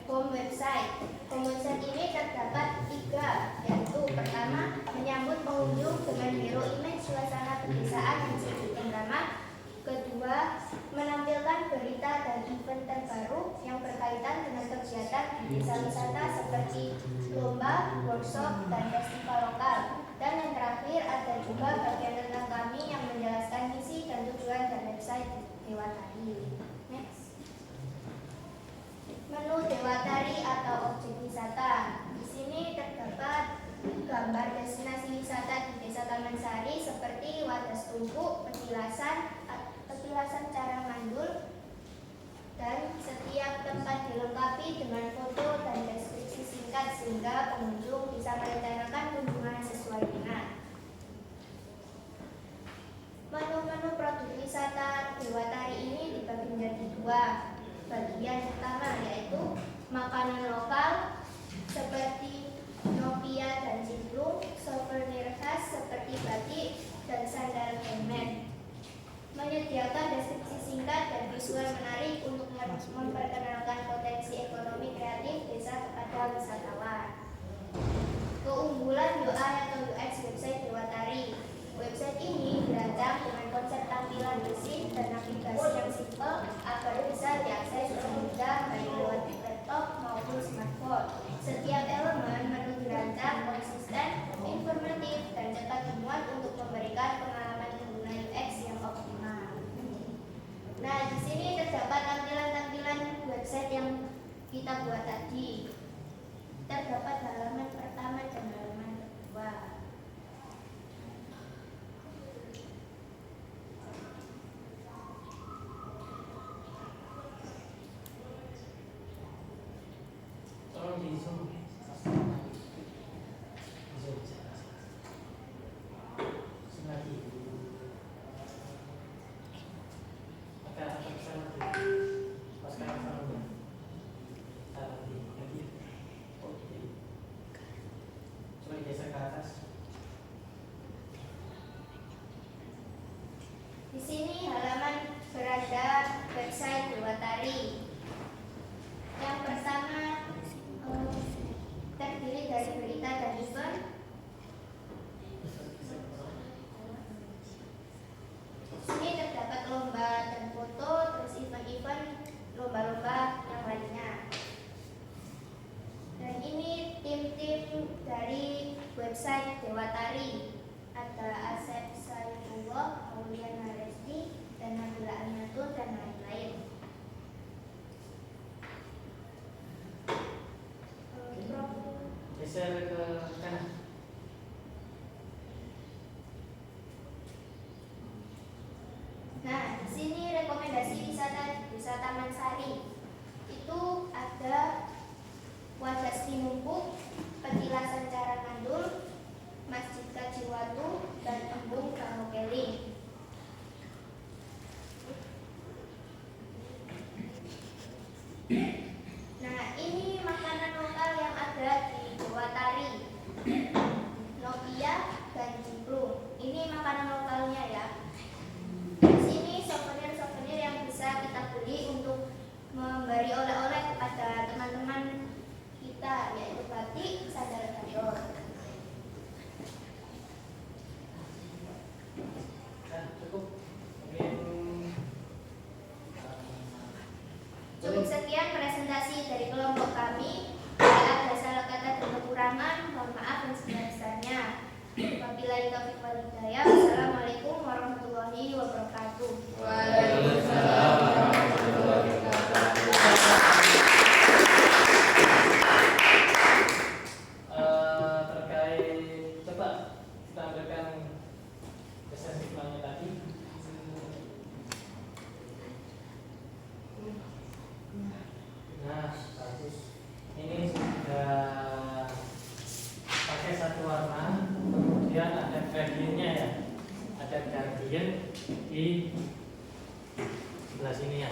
Home website. Home website ini terdapat 3, yaitu pertama, menyambut pengunjung dengan hero image suasana pedesaan yang sejuk dan ramah. Kedua, menampilkan berita dan event terbaru yang berkaitan dengan kegiatan di desa wisata seperti lomba, workshop, dan festival lokal. Dan yang terakhir, ada juga bagian tentang kami yang menjelaskan misi dan tujuan dan website Dewatari. Next. Menu Dewatari atau objek wisata. Di sini terdapat gambar destinasi wisata di Desa Taman Sari seperti Wadas Tumpuk, petilasan Carang Mandul, dan setiap tempat dilengkapi dengan foto dan deskripsi singkat sehingga pengunjung bisa merencanakan kunjungan sesuai minat. Menu-menu produk wisata Dewatari ini dibagi menjadi 2. Bagian pertama yaitu makanan lokal seperti nopia dan cimplung, souvenir khas seperti batik dan sandal handmade. Menyediakan deskripsi singkat dan visual menarik untuk memperkenalkan potensi ekonomi kreatif desa kepada wisatawan. Keunggulan UI atau UX website Dewatari. Website ini dirancang dengan konsep tampilan bersih dan navigasi yang simpel agar bisa diakses dengan mudah baik lewat laptop maupun smartphone. Setiap elemen menu dirancang konsisten, informatif, dan cepat dimuat untuk memberikan pengalaman pengguna UX yang optimal. Nah, di sini terdapat tampilan-tampilan website yang kita buat tadi. Terdapat halaman pertama dan halaman kedua. Tolong di zoom. Zoom lagi. Apa kesana lagi? Pas sekarang sama. Lagi. Oke. Coba geser ke atas. Di sini halaman beranda website Dewatari. Yang pertama terdiri dari berita dan event. Sini terdapat lomba dan foto, terus event-event lomba-lomba yang lainnya. Dan ini tim-tim dari website Dewatari. Ada Asep Saifullah, Auliana Resdi, dan Nabila Aminatun, dan lain-lain. Geser ke kanan. Nah, di sini rekomendasi wisata Desa Taman Sari. Itu ada Wadas Tinumpuk, Petilasan Carang Mandul, Masjid Kajiwatu, dan Embung Kahokeling. Nah, ini makanan lokal yang ada di Dewatari. Nopia dan cimplung. Ini makanan lokalnya ya. Di sini souvenir-souvenir yang bisa kita beli untuk memberi oleh-oleh kepada teman-teman kita, yaitu batik, sandal gadot. Cukup. Mungkin Cukup sekian presentasi dari kelompok kami. Jika ada salah kata dan kekurangan, mohon maaf dan sebesar-besarnya. Wabillahi taufiq wal hidayah. Wassalamualaikum warahmatullahi wabarakatuh. Waalaikumsalam warahmatullahi wabarakatuh. terkait coba kita ambilkan kesensitifnya tadi. Nah, bagus. Ini sudah bagian di sebelah sini ya.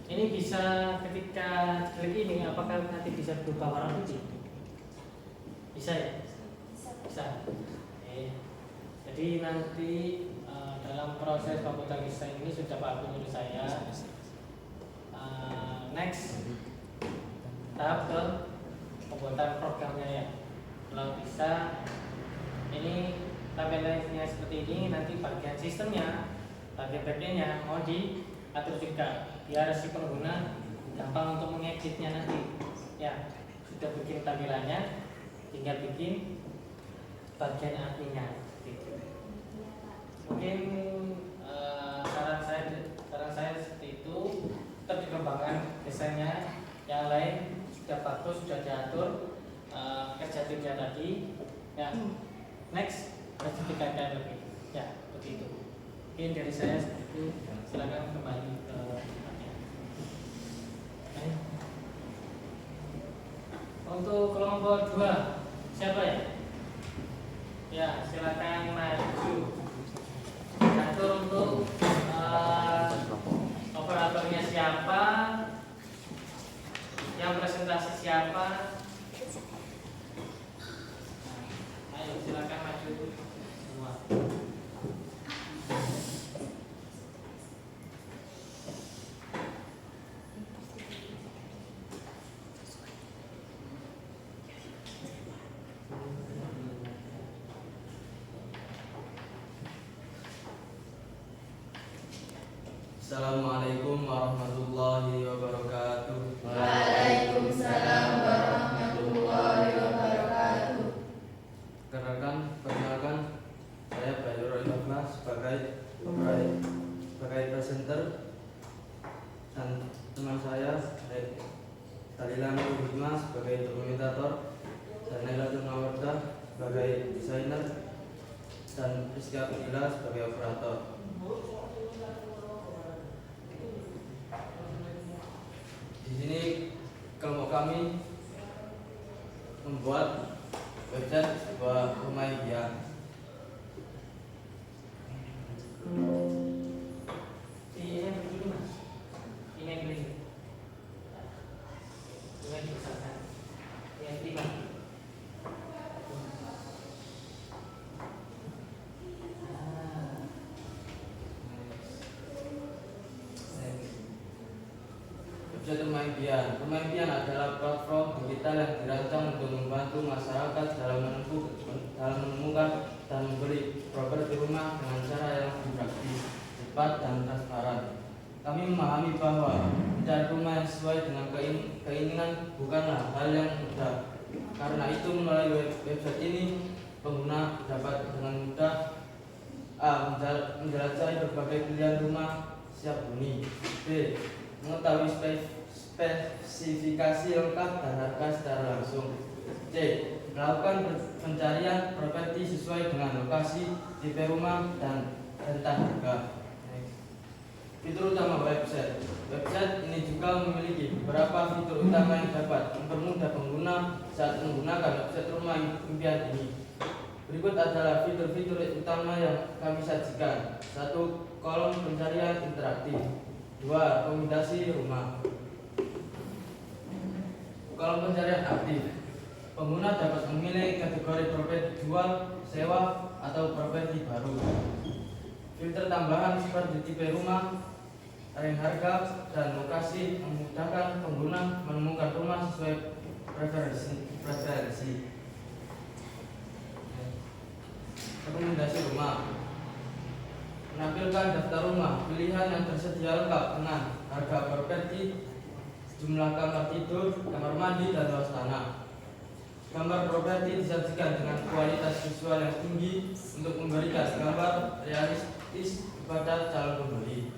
Ini bisa ketika klik ini, apakah nanti bisa berubah warna putih? Bisa ya? Bisa. Oke. Jadi nanti dalam proses komputer design ini sudah Pak menurut saya. Next tahap ke pembuatan programnya ya. Kalau bisa ini tampilannya seperti ini, nanti bagian sistemnya, bagian bagiannya mau diatur juga biar si pengguna gampang untuk mengeditnya nanti. Ya, sudah bikin tampilannya, tinggal bikin bagian adminnya. Gitu. Mungkin saran saya seperti itu. Tetap dikembangkan desainnya, yang lain sudah bagus, sudah diatur kerja timnya tadi. Ya, next harus ditingkatkan lebih. Ya, seperti itu. Mungkin dari saya seperti itu. Silakan kembali ke tempatnya. Untuk kelompok 2 siapa ya? Ya, silakan maju. Atur untuk operatornya siapa, yang presentasi siapa. Ayo silakan maju semua. Assalamualaikum warahmatullahi wabarakatuh. Waalaikumsalam warahmatullahi wabarakatuh. Perkenalkan, saya Bayu Roy Hikmah sebagai presenter, dan teman saya Dalila Nur Hikmah sebagai dokumentator, dan Nailatul Mawardah sebagai desainer, dan Rizka Fadila sebagai operator. Di sini kelompok kami membuat website sebuah rumah impian. Ini begini mas, ini begini. Ini misalkan, yang tiga. Website Rumah Impian. Rumah Impian adalah platform digital yang dirancang untuk membantu masyarakat dalam menemukan dan membeli properti rumah dengan cara yang lebih praktis, cepat, dan transparan. Kami memahami bahwa mencari rumah yang sesuai dengan keinginan bukanlah hal yang mudah. Karena itu melalui website ini pengguna dapat dengan mudah menjelajahi berbagai pilihan rumah siap huni, b. mengetahui spesifikasi lengkap dan harga secara langsung, c. melakukan pencarian properti sesuai dengan lokasi, tipe rumah, dan rentang harga. Fitur utama website. Website ini juga memiliki beberapa fitur utama yang dapat mempermudah pengguna saat menggunakan website Rumah Impian ini. Berikut adalah fitur-fitur utama yang kami sajikan. 1. Kolom pencarian interaktif. 2. Rekomendasi rumah. Kolom pencarian aktif. Pengguna dapat memilih kategori properti jual, sewa, atau properti baru. Filter tambahan seperti tipe rumah, range harga, dan lokasi memudahkan pengguna menemukan rumah sesuai preferensi. Rekomendasi rumah. Menampilkan daftar rumah pilihan yang tersedia lengkap dengan harga properti, jumlah kamar tidur, kamar mandi, dan luas tanah. Gambar properti disajikan dengan kualitas visual yang tinggi untuk memberikan gambar realistis kepada calon pembeli.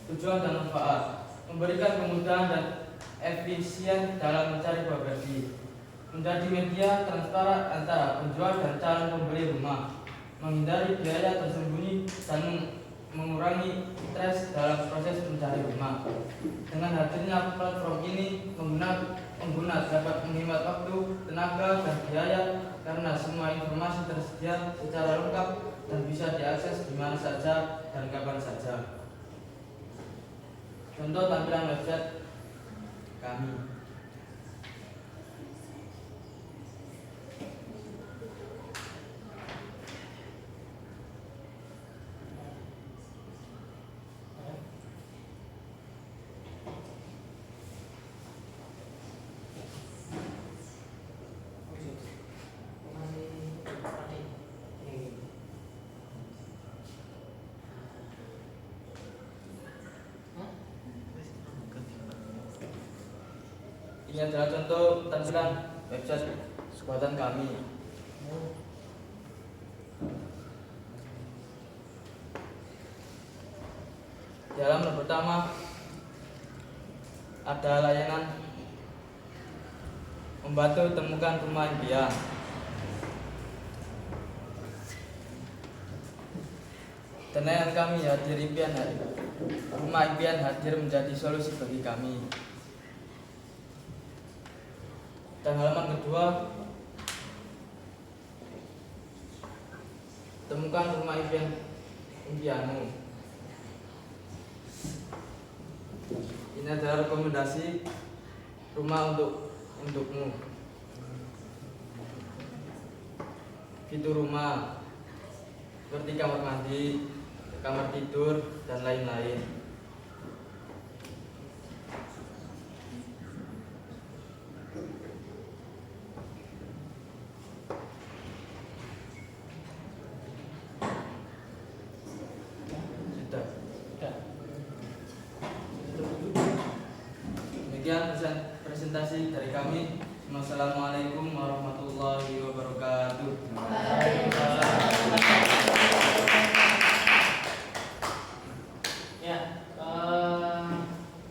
Tujuan dan manfaat: memberikan kemudahan dan efisien dalam mencari properti, menjadi media transparan antara penjual dan calon pembeli rumah, menghindari biaya tersembunyi, dan mengurangi stres dalam proses mencari rumah. Dengan hadirnya platform ini, pengguna dapat menghemat waktu, tenaga, dan biaya karena semua informasi tersedia secara lengkap dan bisa diakses di mana saja dan kapan saja. Contoh tampilan website kami. Ini adalah contoh tampilan website sekuatan kami. Di halaman pertama ada layanan membantu temukan rumah impian. Dan layanan kami hadir impian hari. Rumah impian hadir menjadi solusi bagi kami. Dan halaman kedua, temukan rumah impianmu. Ini adalah rekomendasi rumah untukmu. Fitur rumah seperti kamar mandi, kamar tidur, dan lain-lain. Demikian presentasi dari kami. Wassalamualaikum warahmatullahi wabarakatuh. Ya,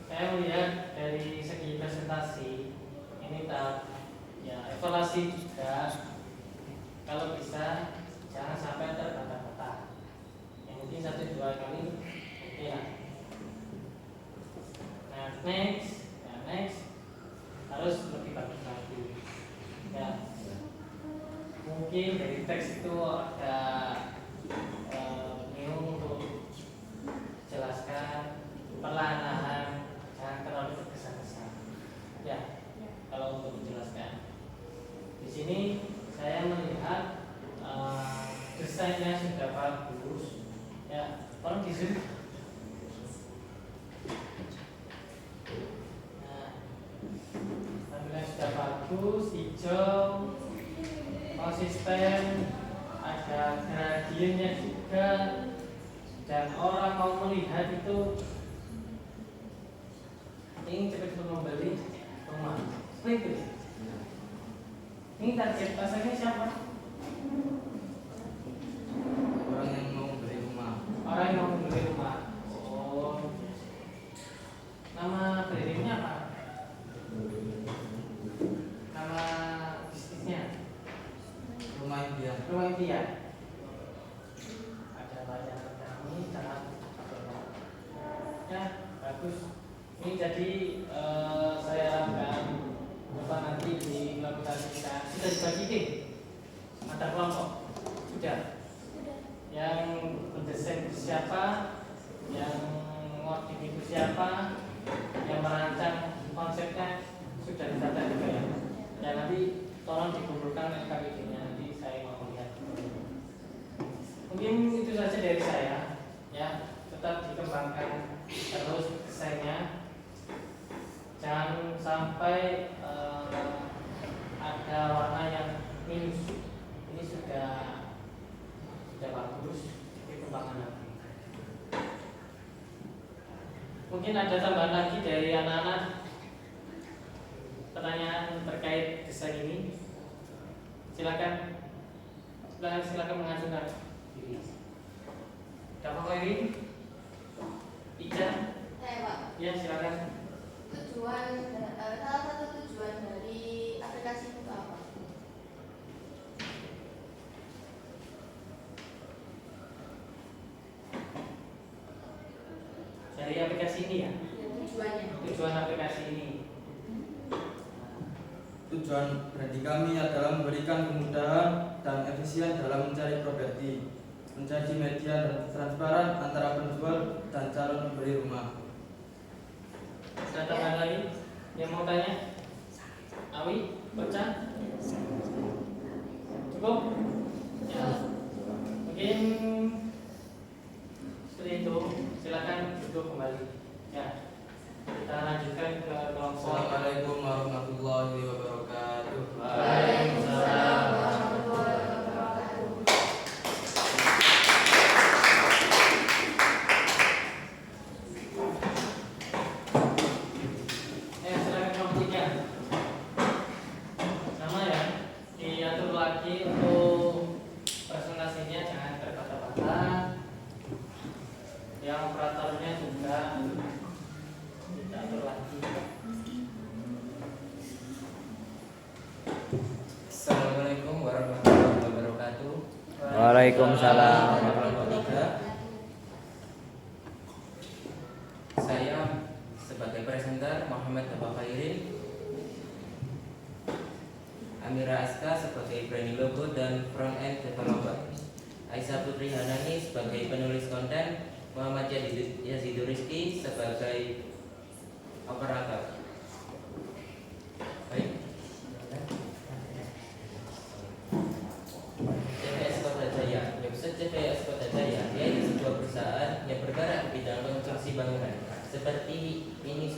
saya melihat dari segi presentasi ini ya evaluasi juga. Kalau bisa jangan sampai terbata-bata. Yang mungkin 1-2 kali oke lah. Nah, next harus lebih bagus lagi. Ya, mungkin dari teks itu ada bingung untuk jelaskan perlahan-lahan, jangan terlalu tergesa-gesa. Ya, kalau untuk menjelaskan di sini saya melihat desainnya sudah bagus. Ya, tolong di zoom. Sudah bagus, hijau, konsisten, ada gradiennya juga, dan orang mau melihat itu ingin cepat membeli rumah. Seperti itu. Ini target pasarnya siapa? Orang yang mau beli rumah. Orang yang mau membeli rumah. Oh, nama kreditnya apa? Nama bisnisnya Rumah impian. Rumah Impian. Ada layanan kami sangat ya bagus. Ini jadi saya harapkan Bapak nanti di kelompok kita sudah dibagi ada kelompok sudah. Yang mendesain itu siapa, yang ngoordin itu siapa, yang merancang konsepnya sudah ditata juga ya. Ya nanti tolong dikumpulkan LKPD-nya, nanti saya mau melihat. Mungkin itu saja dari saya. Ya, tetap dikembangkan terus desainnya. Jangan sampai ada warna yang minus. Ini sudah bagus, dikembangkan lagi. Mungkin ada tambahan lagi dari anak-anak. Pertanyaan terkait desain ini, silakan mengajukan diri. Dapat lagi? Ija? Saya Pak, Ya silakan. salah satu tujuan dari aplikasi itu apa? Dari aplikasi ini ya. Tujuannya? Tujuan aplikasi ini. Tujuan tujuan branding kami adalah memberikan kemudahan dan efisien dalam mencari properti, menjadi media dan transparan antara penjual dan calon pembeli rumah. Ada tambahan lagi yang mau tanya? Awi, baca? Cukup? Ya. Mungkin seperti itu. Silakan duduk kembali. Ya. Kita lanjutkan ke kelompok. Assalamualaikum warahmatullahi wabarakatuh. Waalaikumsalam. Silakan kelompok 3. Sama ya. Diatur lagi untuk presentasinya, jangan berkata-kata. Yang operatornya juga diatur lagi. Assalamualaikum warahmatullahi wabarakatuh. Waalaikumsalam. Kelompok 3. Saya sebagai presenter Muhammad Bapak Khairin, Amira Aska sebagai branding logo dan front end developer, Aisyah Putri Hanani sebagai penulis konten, Muhammad Yazidur Rizki sebagai operator. Baik. CPS Kota Jaya. Website CPS Kota Jaya yaitu sebuah perusahaan yang bergerak di bidang konstruksi bangunan. Seperti ini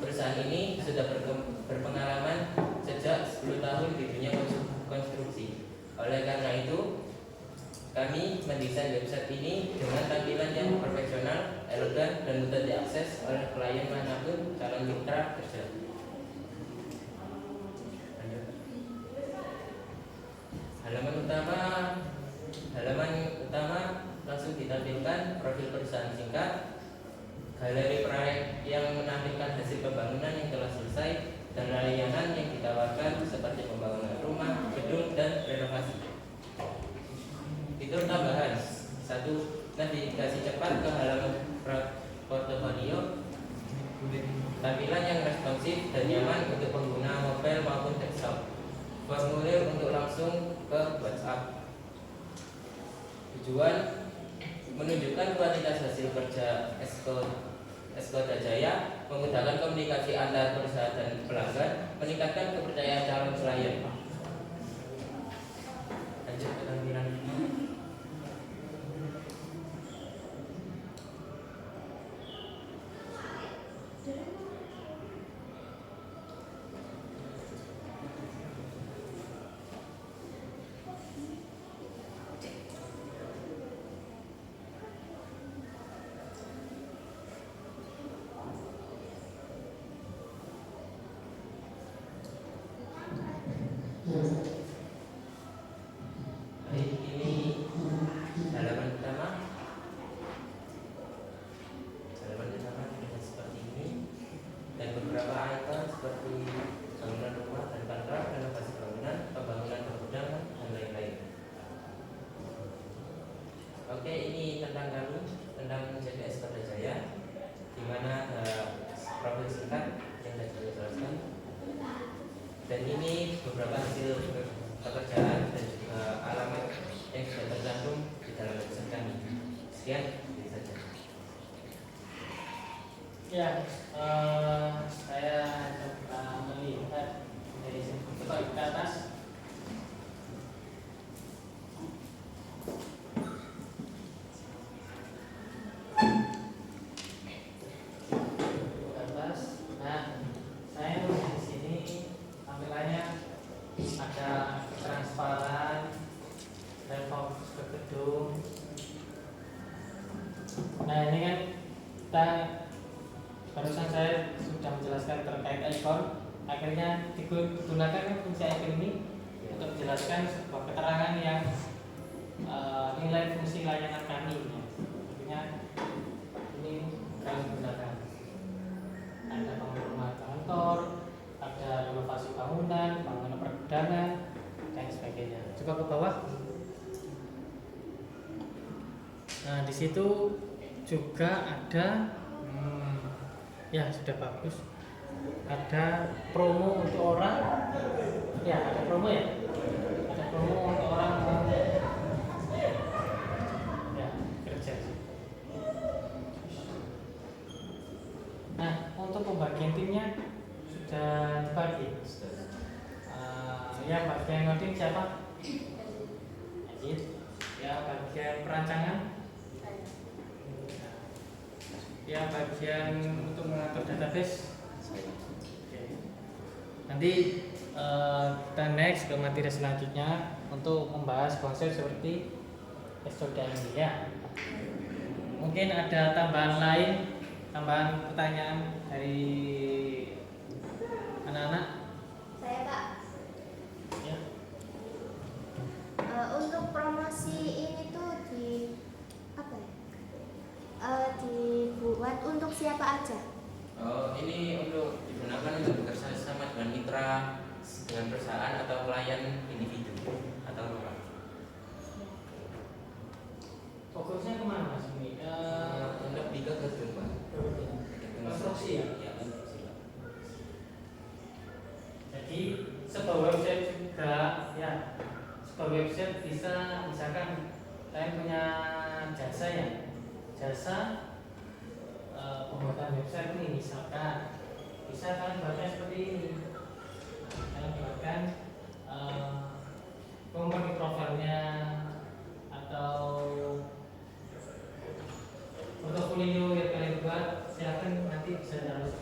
perusahaan ini sudah berpengalaman sejak 10 tahun di dunia konstruksi. Oleh karena itu, kami mendesain website ini dengan tampilan yang profesional, elegan, dan mudah diakses oleh klien manapun calon mitra kerja. Halaman utama langsung ditampilkan profil perusahaan singkat, galeri proyek yang menampilkan hasil pembangunan yang telah selesai, dan layanan yang ditawarkan seperti pembangunan rumah, gedung, dan renovasi. Fitur tambahan: 1. Navigasi cepat ke halaman portofolio, tampilan yang responsif dan nyaman untuk pengguna mobile maupun desktop, formulir untuk langsung ke WhatsApp. Tujuan: menunjukkan kualitas hasil kerja Kota Jaya, memudahkan komunikasi antar perusahaan dan pelanggan, meningkatkan kepercayaan calon klien. Lanjut ke tampilan ini. Baik, ini halaman utama. Seperti ini, dan beberapa icon seperti bangunan rumah dan kontrak, renovasi bangunan, pembangunan pergudangan, dan lain-lain. Oke, ini tentang kami, tentang CPS Kota Jaya, di mana profil singkat yang tadi saya jelaskan. Dan ini beberapa hasil pekerjaan dan juga alamat yang sudah tercantum di dalam website kami. Sekian, itu saja. Ya, saya coba melihat dari sini ke atas. Ke atas. Nah, saya di sini tampilannya ada transparan dan fokus ke gedung. Nah, ini kan kita barusan saya sudah menjelaskan terkait ikon. Akhirnya digunakan fungsi ikon ini untuk menjelaskan sebuah keterangan yang nilai fungsi layanan kami. Artinya ini kami gunakan. Ada bangunan kantor, ada renovasi bangunan, bangunan pergudangan, dan sebagainya. Coba ke bawah. Nah, di situ juga ada ya sudah bagus. ada promo untuk orang, ya ada promo ya, ada promo untuk orang ya kerja. Nah, untuk pembagian timnya sudah dibagi. Yang bagian ngoding siapa? Ajit. Ya bagian perancangan. Ya bagian untuk mengatur database. Oke. Nanti kita next ke materi selanjutnya untuk membahas konsep seperti episode ini ya. Mungkin ada tambahan lain, tambahan pertanyaan dari anak-anak? Saya Pak, Ya. untuk promosi ini tuh di apa ya? Dibuat untuk siapa aja? Oh, ini untuk digunakan untuk bekerja sama dengan mitra, dengan perusahaan atau klien individu atau rumah. Fokusnya kemana Mas ini? Lebih ke gedung, Pak. Konstruksi ya? Ya, konstruksi, Pak. Jadi sebuah website juga ya, sebuah website bisa misalkan kalian punya jasa ya, jasa pembuatan website ini misalkan bisa kalian buatnya seperti ini. Kalian buatkan company profilnya atau portofolio yang kalian buat, silahkan nanti bisa taruh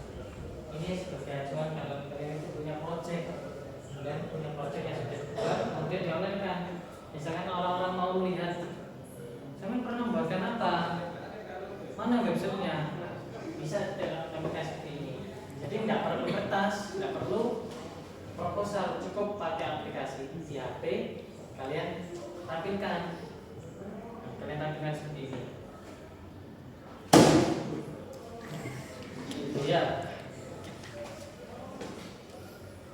ini sebagai acuan kalau kalian itu punya project, kemudian punya project yang sudah dibuat kemudian di online kan, misalkan orang-orang mau melihat saya pernah membuatkan apa, mana websitenya, bisa kami kasih seperti ini. Jadi nggak perlu kertas, nggak perlu proposal, cukup pakai aplikasi di HP kalian tampilkan. Nah, kalian tampilkan seperti ini. Itu ya.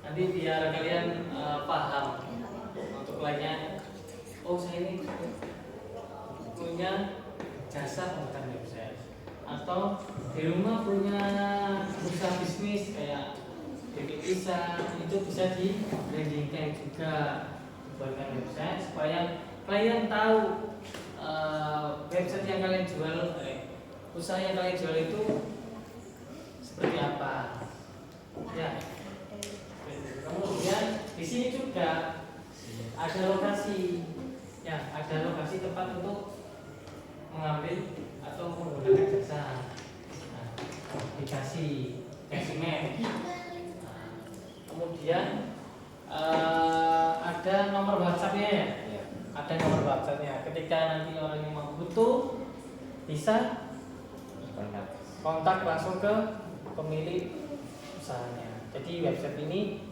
Nanti biar kalian paham untuk lainnya. Oh saya ini punya jasa pembuatan website, atau di rumah punya usaha bisnis kayak bikin pisang, itu bisa di brandingkan juga, buatkan website supaya kalian tahu website yang kalian jual, usaha yang kalian jual itu seperti apa. Ya. Kemudian di sini juga ada lokasi, ya ada lokasi tempat untuk mengambil atau menggunakan jasa. Nah, dikasih map. Nah, kemudian ada nomor WhatsApp-nya ya. Ada nomor WhatsApp-nya. Ketika nanti orang yang mau butuh bisa kontak langsung ke pemilik usahanya. Jadi website ini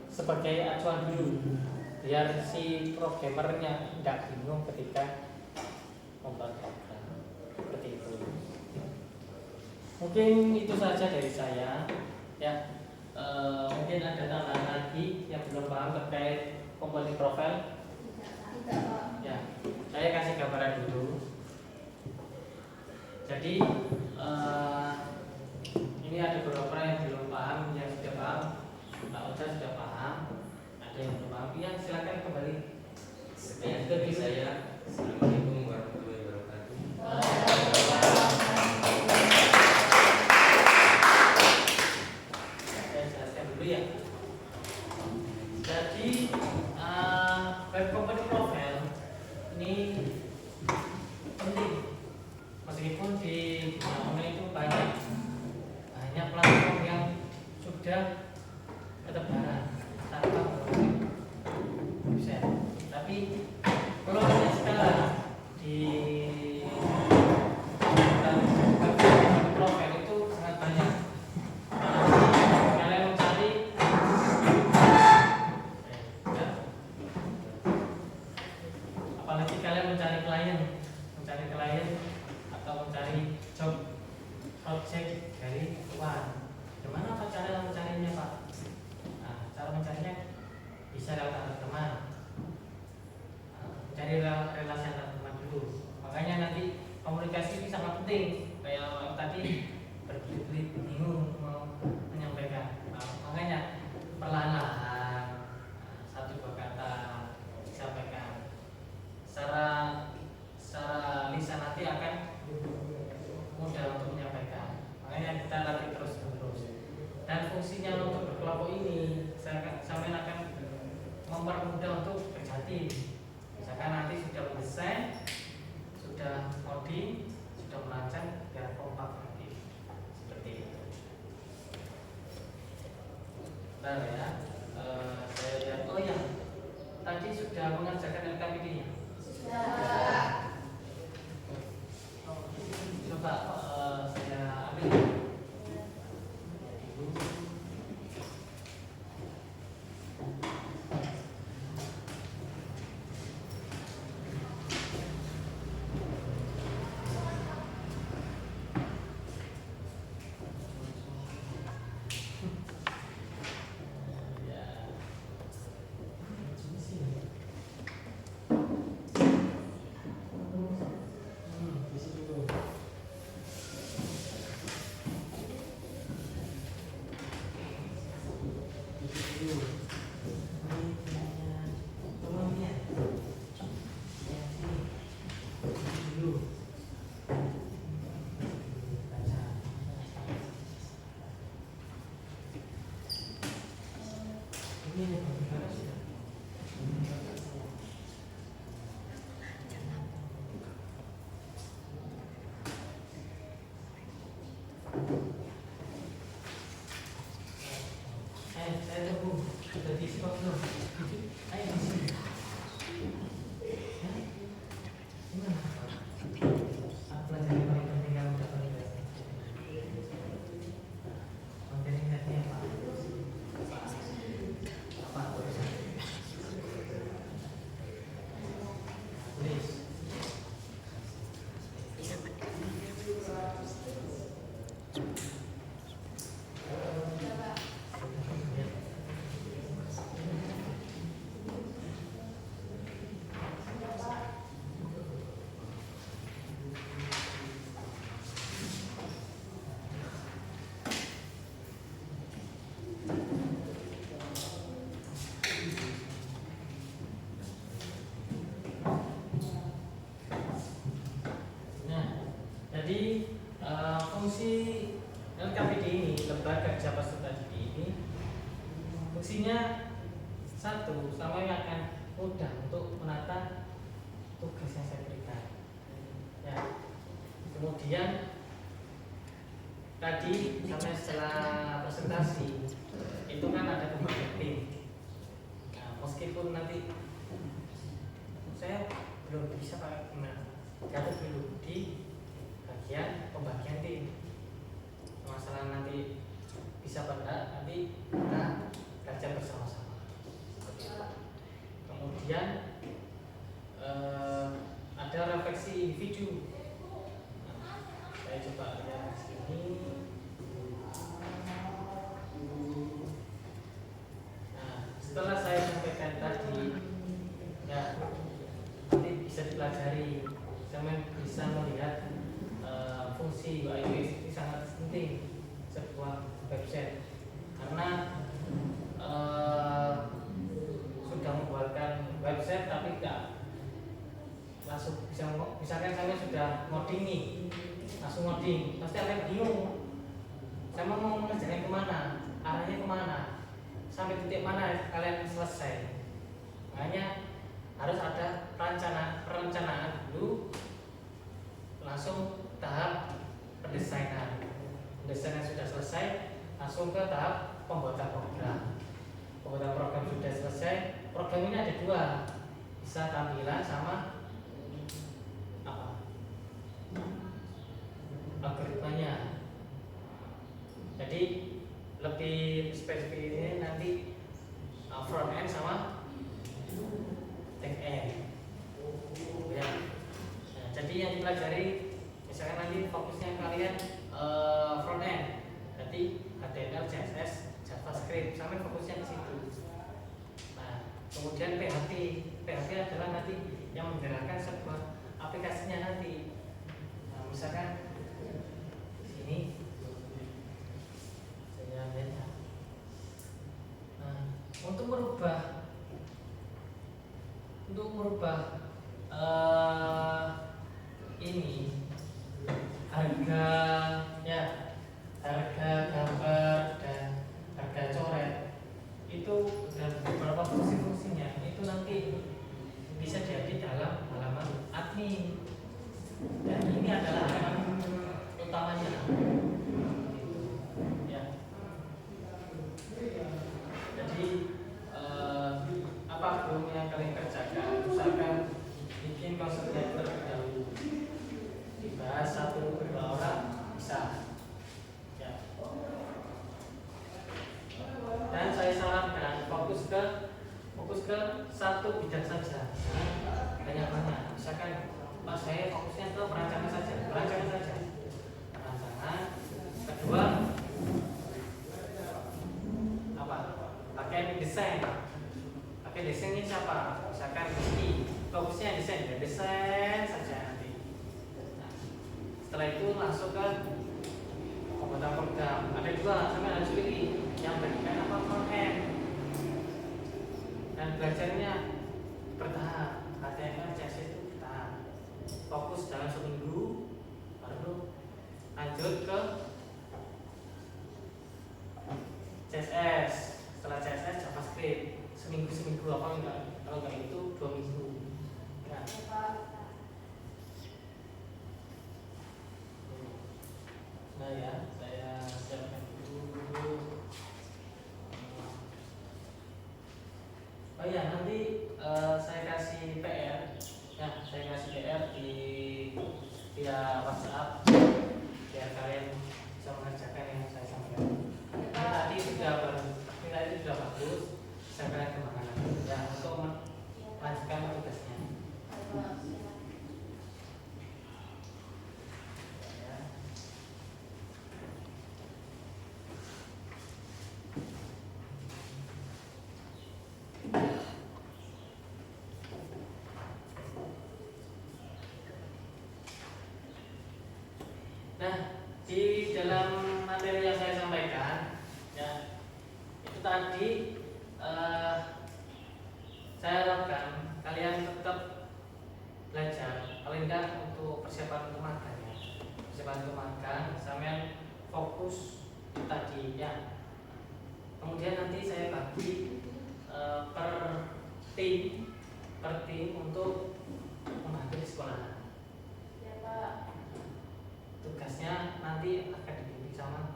sebagai acuan dulu biar si programmernya tidak bingung ketika membuat program seperti itu. Mungkin itu saja dari saya ya. Mungkin ada tambahan lagi yang belum paham terkait komponen profil. Tidak, Pak. Ya, saya kasih gambaran dulu. Jadi ini ada beberapa yang belum paham, yang sudah paham. Pak Ocha sudah paham, ada yang belum paham. Ya, silakan kembali. Sekian dari saya. Assalamualaikum warahmatullahi wabarakatuh. Saya jelaskan dulu ya. Jadi web company profile ini penting, meskipun di dunia online itu banyak platform yang sudah ketebaran tanpa website, tapi peluangnya sekarang di profil itu sangat banyak. Kalian mencari apalagi kalian mencari klien atau mencari job project dari luar. Gimana Pak cara mencarinya Pak? Nah, cara mencarinya bisa lewat teman. Cari relasi antar teman dulu. Makanya nanti komunikasi ini sangat penting. Kayak tadi berbelit-belit bingung mau mempermudah untuk berjati. Misalkan nanti sudah mendesain, sudah coding, sudah merancang biar kompak nanti seperti itu. Bentar ya, saya lihat. Oh ya, tadi sudah mengerjakan LKPD-nya. Coba saya ambil. Saya tunggu, sudah diisi Pak belum? Ayo diisi. Gimana? Apa pelajaran yang paling penting kamu dapat dari materi ingatnya apa? Apa tulisan? Tulis. Jadi fungsi LKPD ini, lembaga kerja peserta didik ini, fungsinya satu, sama yang akan mudah untuk menata tugas yang saya berikan. Ya. Kemudian tadi sampai setelah presentasi itu kan ada pembagian tim. Nah, meskipun nanti saya belum bisa pakai gimana, catat dulu di bagian pembagian tim. Masalah nanti bisa pada nanti kita kerja bersama-sama. Kemudian ada refleksi individu. Nah, saya coba lihat di sini. Nah, setelah saya sampaikan tadi, ya nanti bisa dipelajari. Saya bisa melihat fungsi UI UX ini sangat penting sebuah website karena sudah membuatkan website tapi tidak langsung bisa, misalkan saya sudah ngoding nih, langsung ngoding pasti akan bingung saya mau mengerjakan kemana, arahnya kemana, sampai titik mana kalian selesai. Makanya harus ada perencanaan dulu, langsung tahap pendesainan. Pendesainan sudah selesai, langsung ke tahap pembuatan program. Pembuatan program sudah selesai. Program ini ada dua, bisa tampilan sama apa? Algoritmanya. Jadi lebih spesifiknya nanti front end sama back end. Ya. Nah, jadi yang dipelajari misalkan nanti fokusnya kalian front end, berarti HTML, CSS, JavaScript, sampai fokusnya ke situ. Nah, kemudian PHP adalah nanti yang menggerakkan sebuah aplikasinya nanti. Nah, misalkan di sini saya lihat. Nah, untuk merubah ini harga gambar dan harga coret itu dan beberapa fungsi-fungsinya yang kalian kerjakan usahakan bikin konsepnya terlebih dahulu, dibahas 1-2 orang bisa ya. Dan saya sarankan fokus ke satu bidang saja, banyak misalkan Pak saya fokusnya ke perancangan saja. Kedua apa, pakai desain ini siapa, misalkan Rizky fokusnya desain ya, desain saja nanti. Nah, setelah itu langsung ke pembuatan program. Ada dua, sampai harus pilih yang bagian apa, front end. Dan belajarnya bertahap, HTML, CSS itu bertahap. Fokus dalam seminggu, baru lanjut ke CSS. Setelah CSS JavaScript seminggu apa enggak, kalau enggak itu 2 minggu ya. Nah ya, saya siapkan dulu. Oh iya, nanti saya kasih PR ya, saya kasih PR via WhatsApp biar kalian bisa mengerjakan yang saya sampaikan. Ini tadi sudah bagus, saya kalian kembangkan lagi ya untuk melanjutkan tugasnya. Nah, di dalam materi yang saya sampaikan, ya itu tadi saya harapkan kalian tetap belajar, paling enggak untuk persiapan untuk magang ya. Persiapan untuk magang, sampean fokus itu tadi ya. Kemudian nanti saya bagi per tim untuk membantu di sekolah. Tugasnya nanti akan dibimbing sama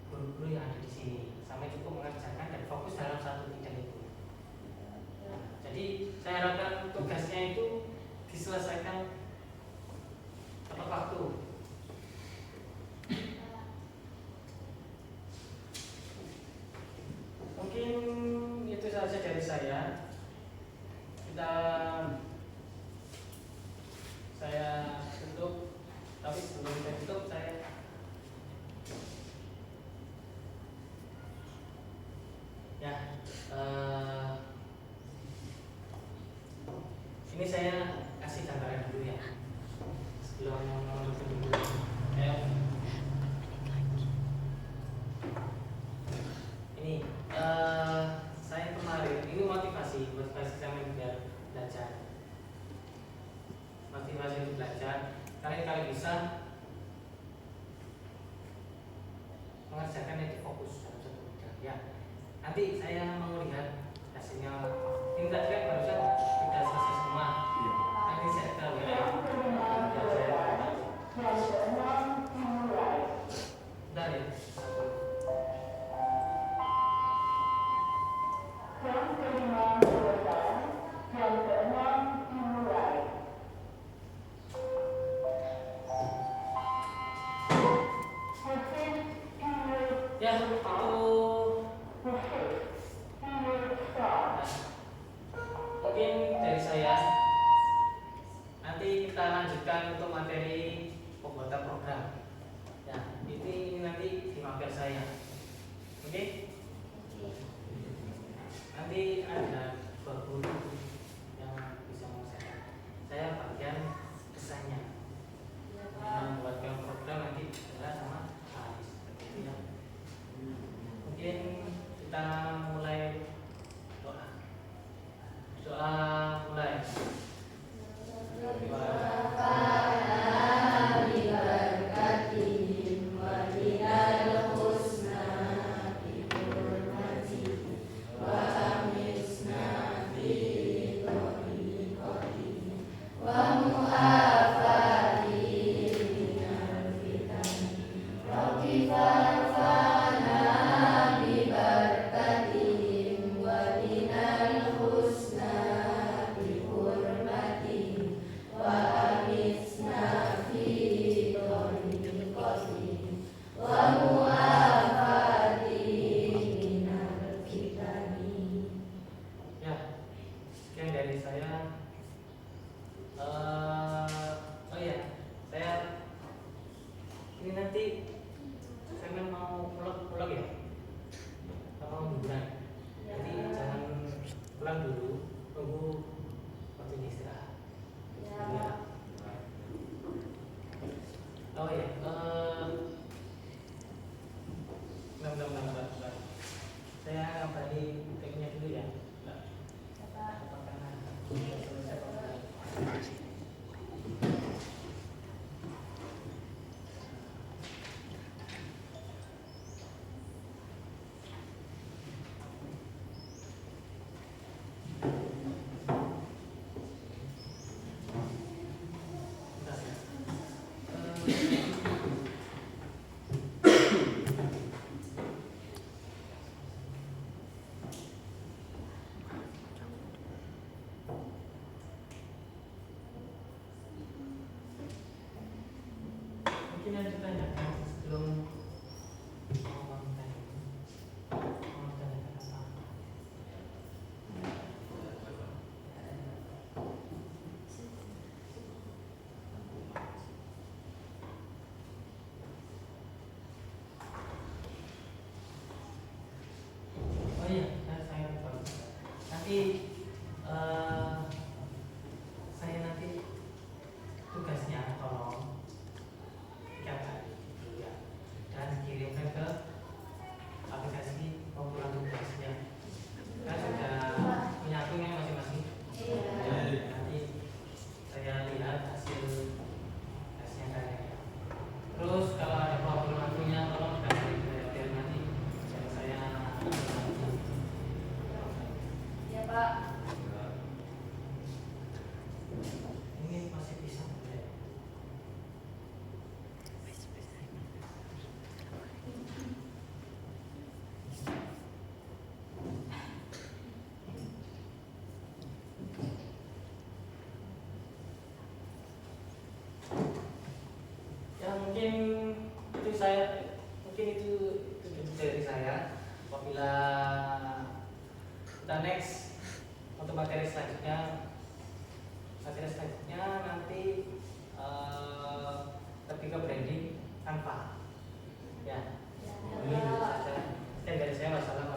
guru-guru yang ada di sini sampai cukup mengerjakan dan fokus dalam satu bidang itu. Jadi saya harapkan tugasnya itu diselesaikan tepat waktu. Mungkin itu saja dari saya. Saya tutup. Tapi sebelum saya tutup, ini saya kasih gambaran dulu ya sebelum menutup dulu. Ini saya kemarin ini motivasi saya biar belajar, motivasi untuk belajar. Kalian bisa mengerjakan itu fokus dalam satu bidang ya. Nanti saya mau lihat hasilnya. Ini tadi kan barusan sudah selesai semua. Nanti saya ke WA. Bentar ya. Ya, itu mungkin dari saya. Nanti kita lanjutkan untuk materi pembuatan program. Ya, ini nanti di mapel saya. Oke? Nanti ada guru yang bisa mengusahakan. Saya bagian desainnya. Membuatkan program nanti adalah sama Aris. Seperti itu ya. Mungkin kita mulai doa mulai. saya oh iya, saya ini nanti saya mau pulang ya, mau liburan. Jadi jangan pulang dulu, tunggu waktunya istirahat. Ya. Oh iya, bentar. Saya kembali tekniknya dulu ya. Apakah sudah selesai pembahasan? Mungkin ada ditanyakan sebelum mau tanyakan apa? Oh iya, saya lupa. Nanti saya nanti tugasnya tolong catat dulu ya, dan kirimkan ke aplikasi pengumpulan tugasnya. Kan sudah punya akunnya masing-masing. Nanti saya lihat hasilnya kayaknya. Terus kalau ada problem akunnya tolong kasih ke nanti dan saya Ya Pak. ini masih bisa ya. Ya mungkin itu dari saya. Apabila kita next untuk materi selanjutnya nanti lebih ke branding tanpa ya. Ini dulu saja. Sekian dari saya. Wassalamualaikum.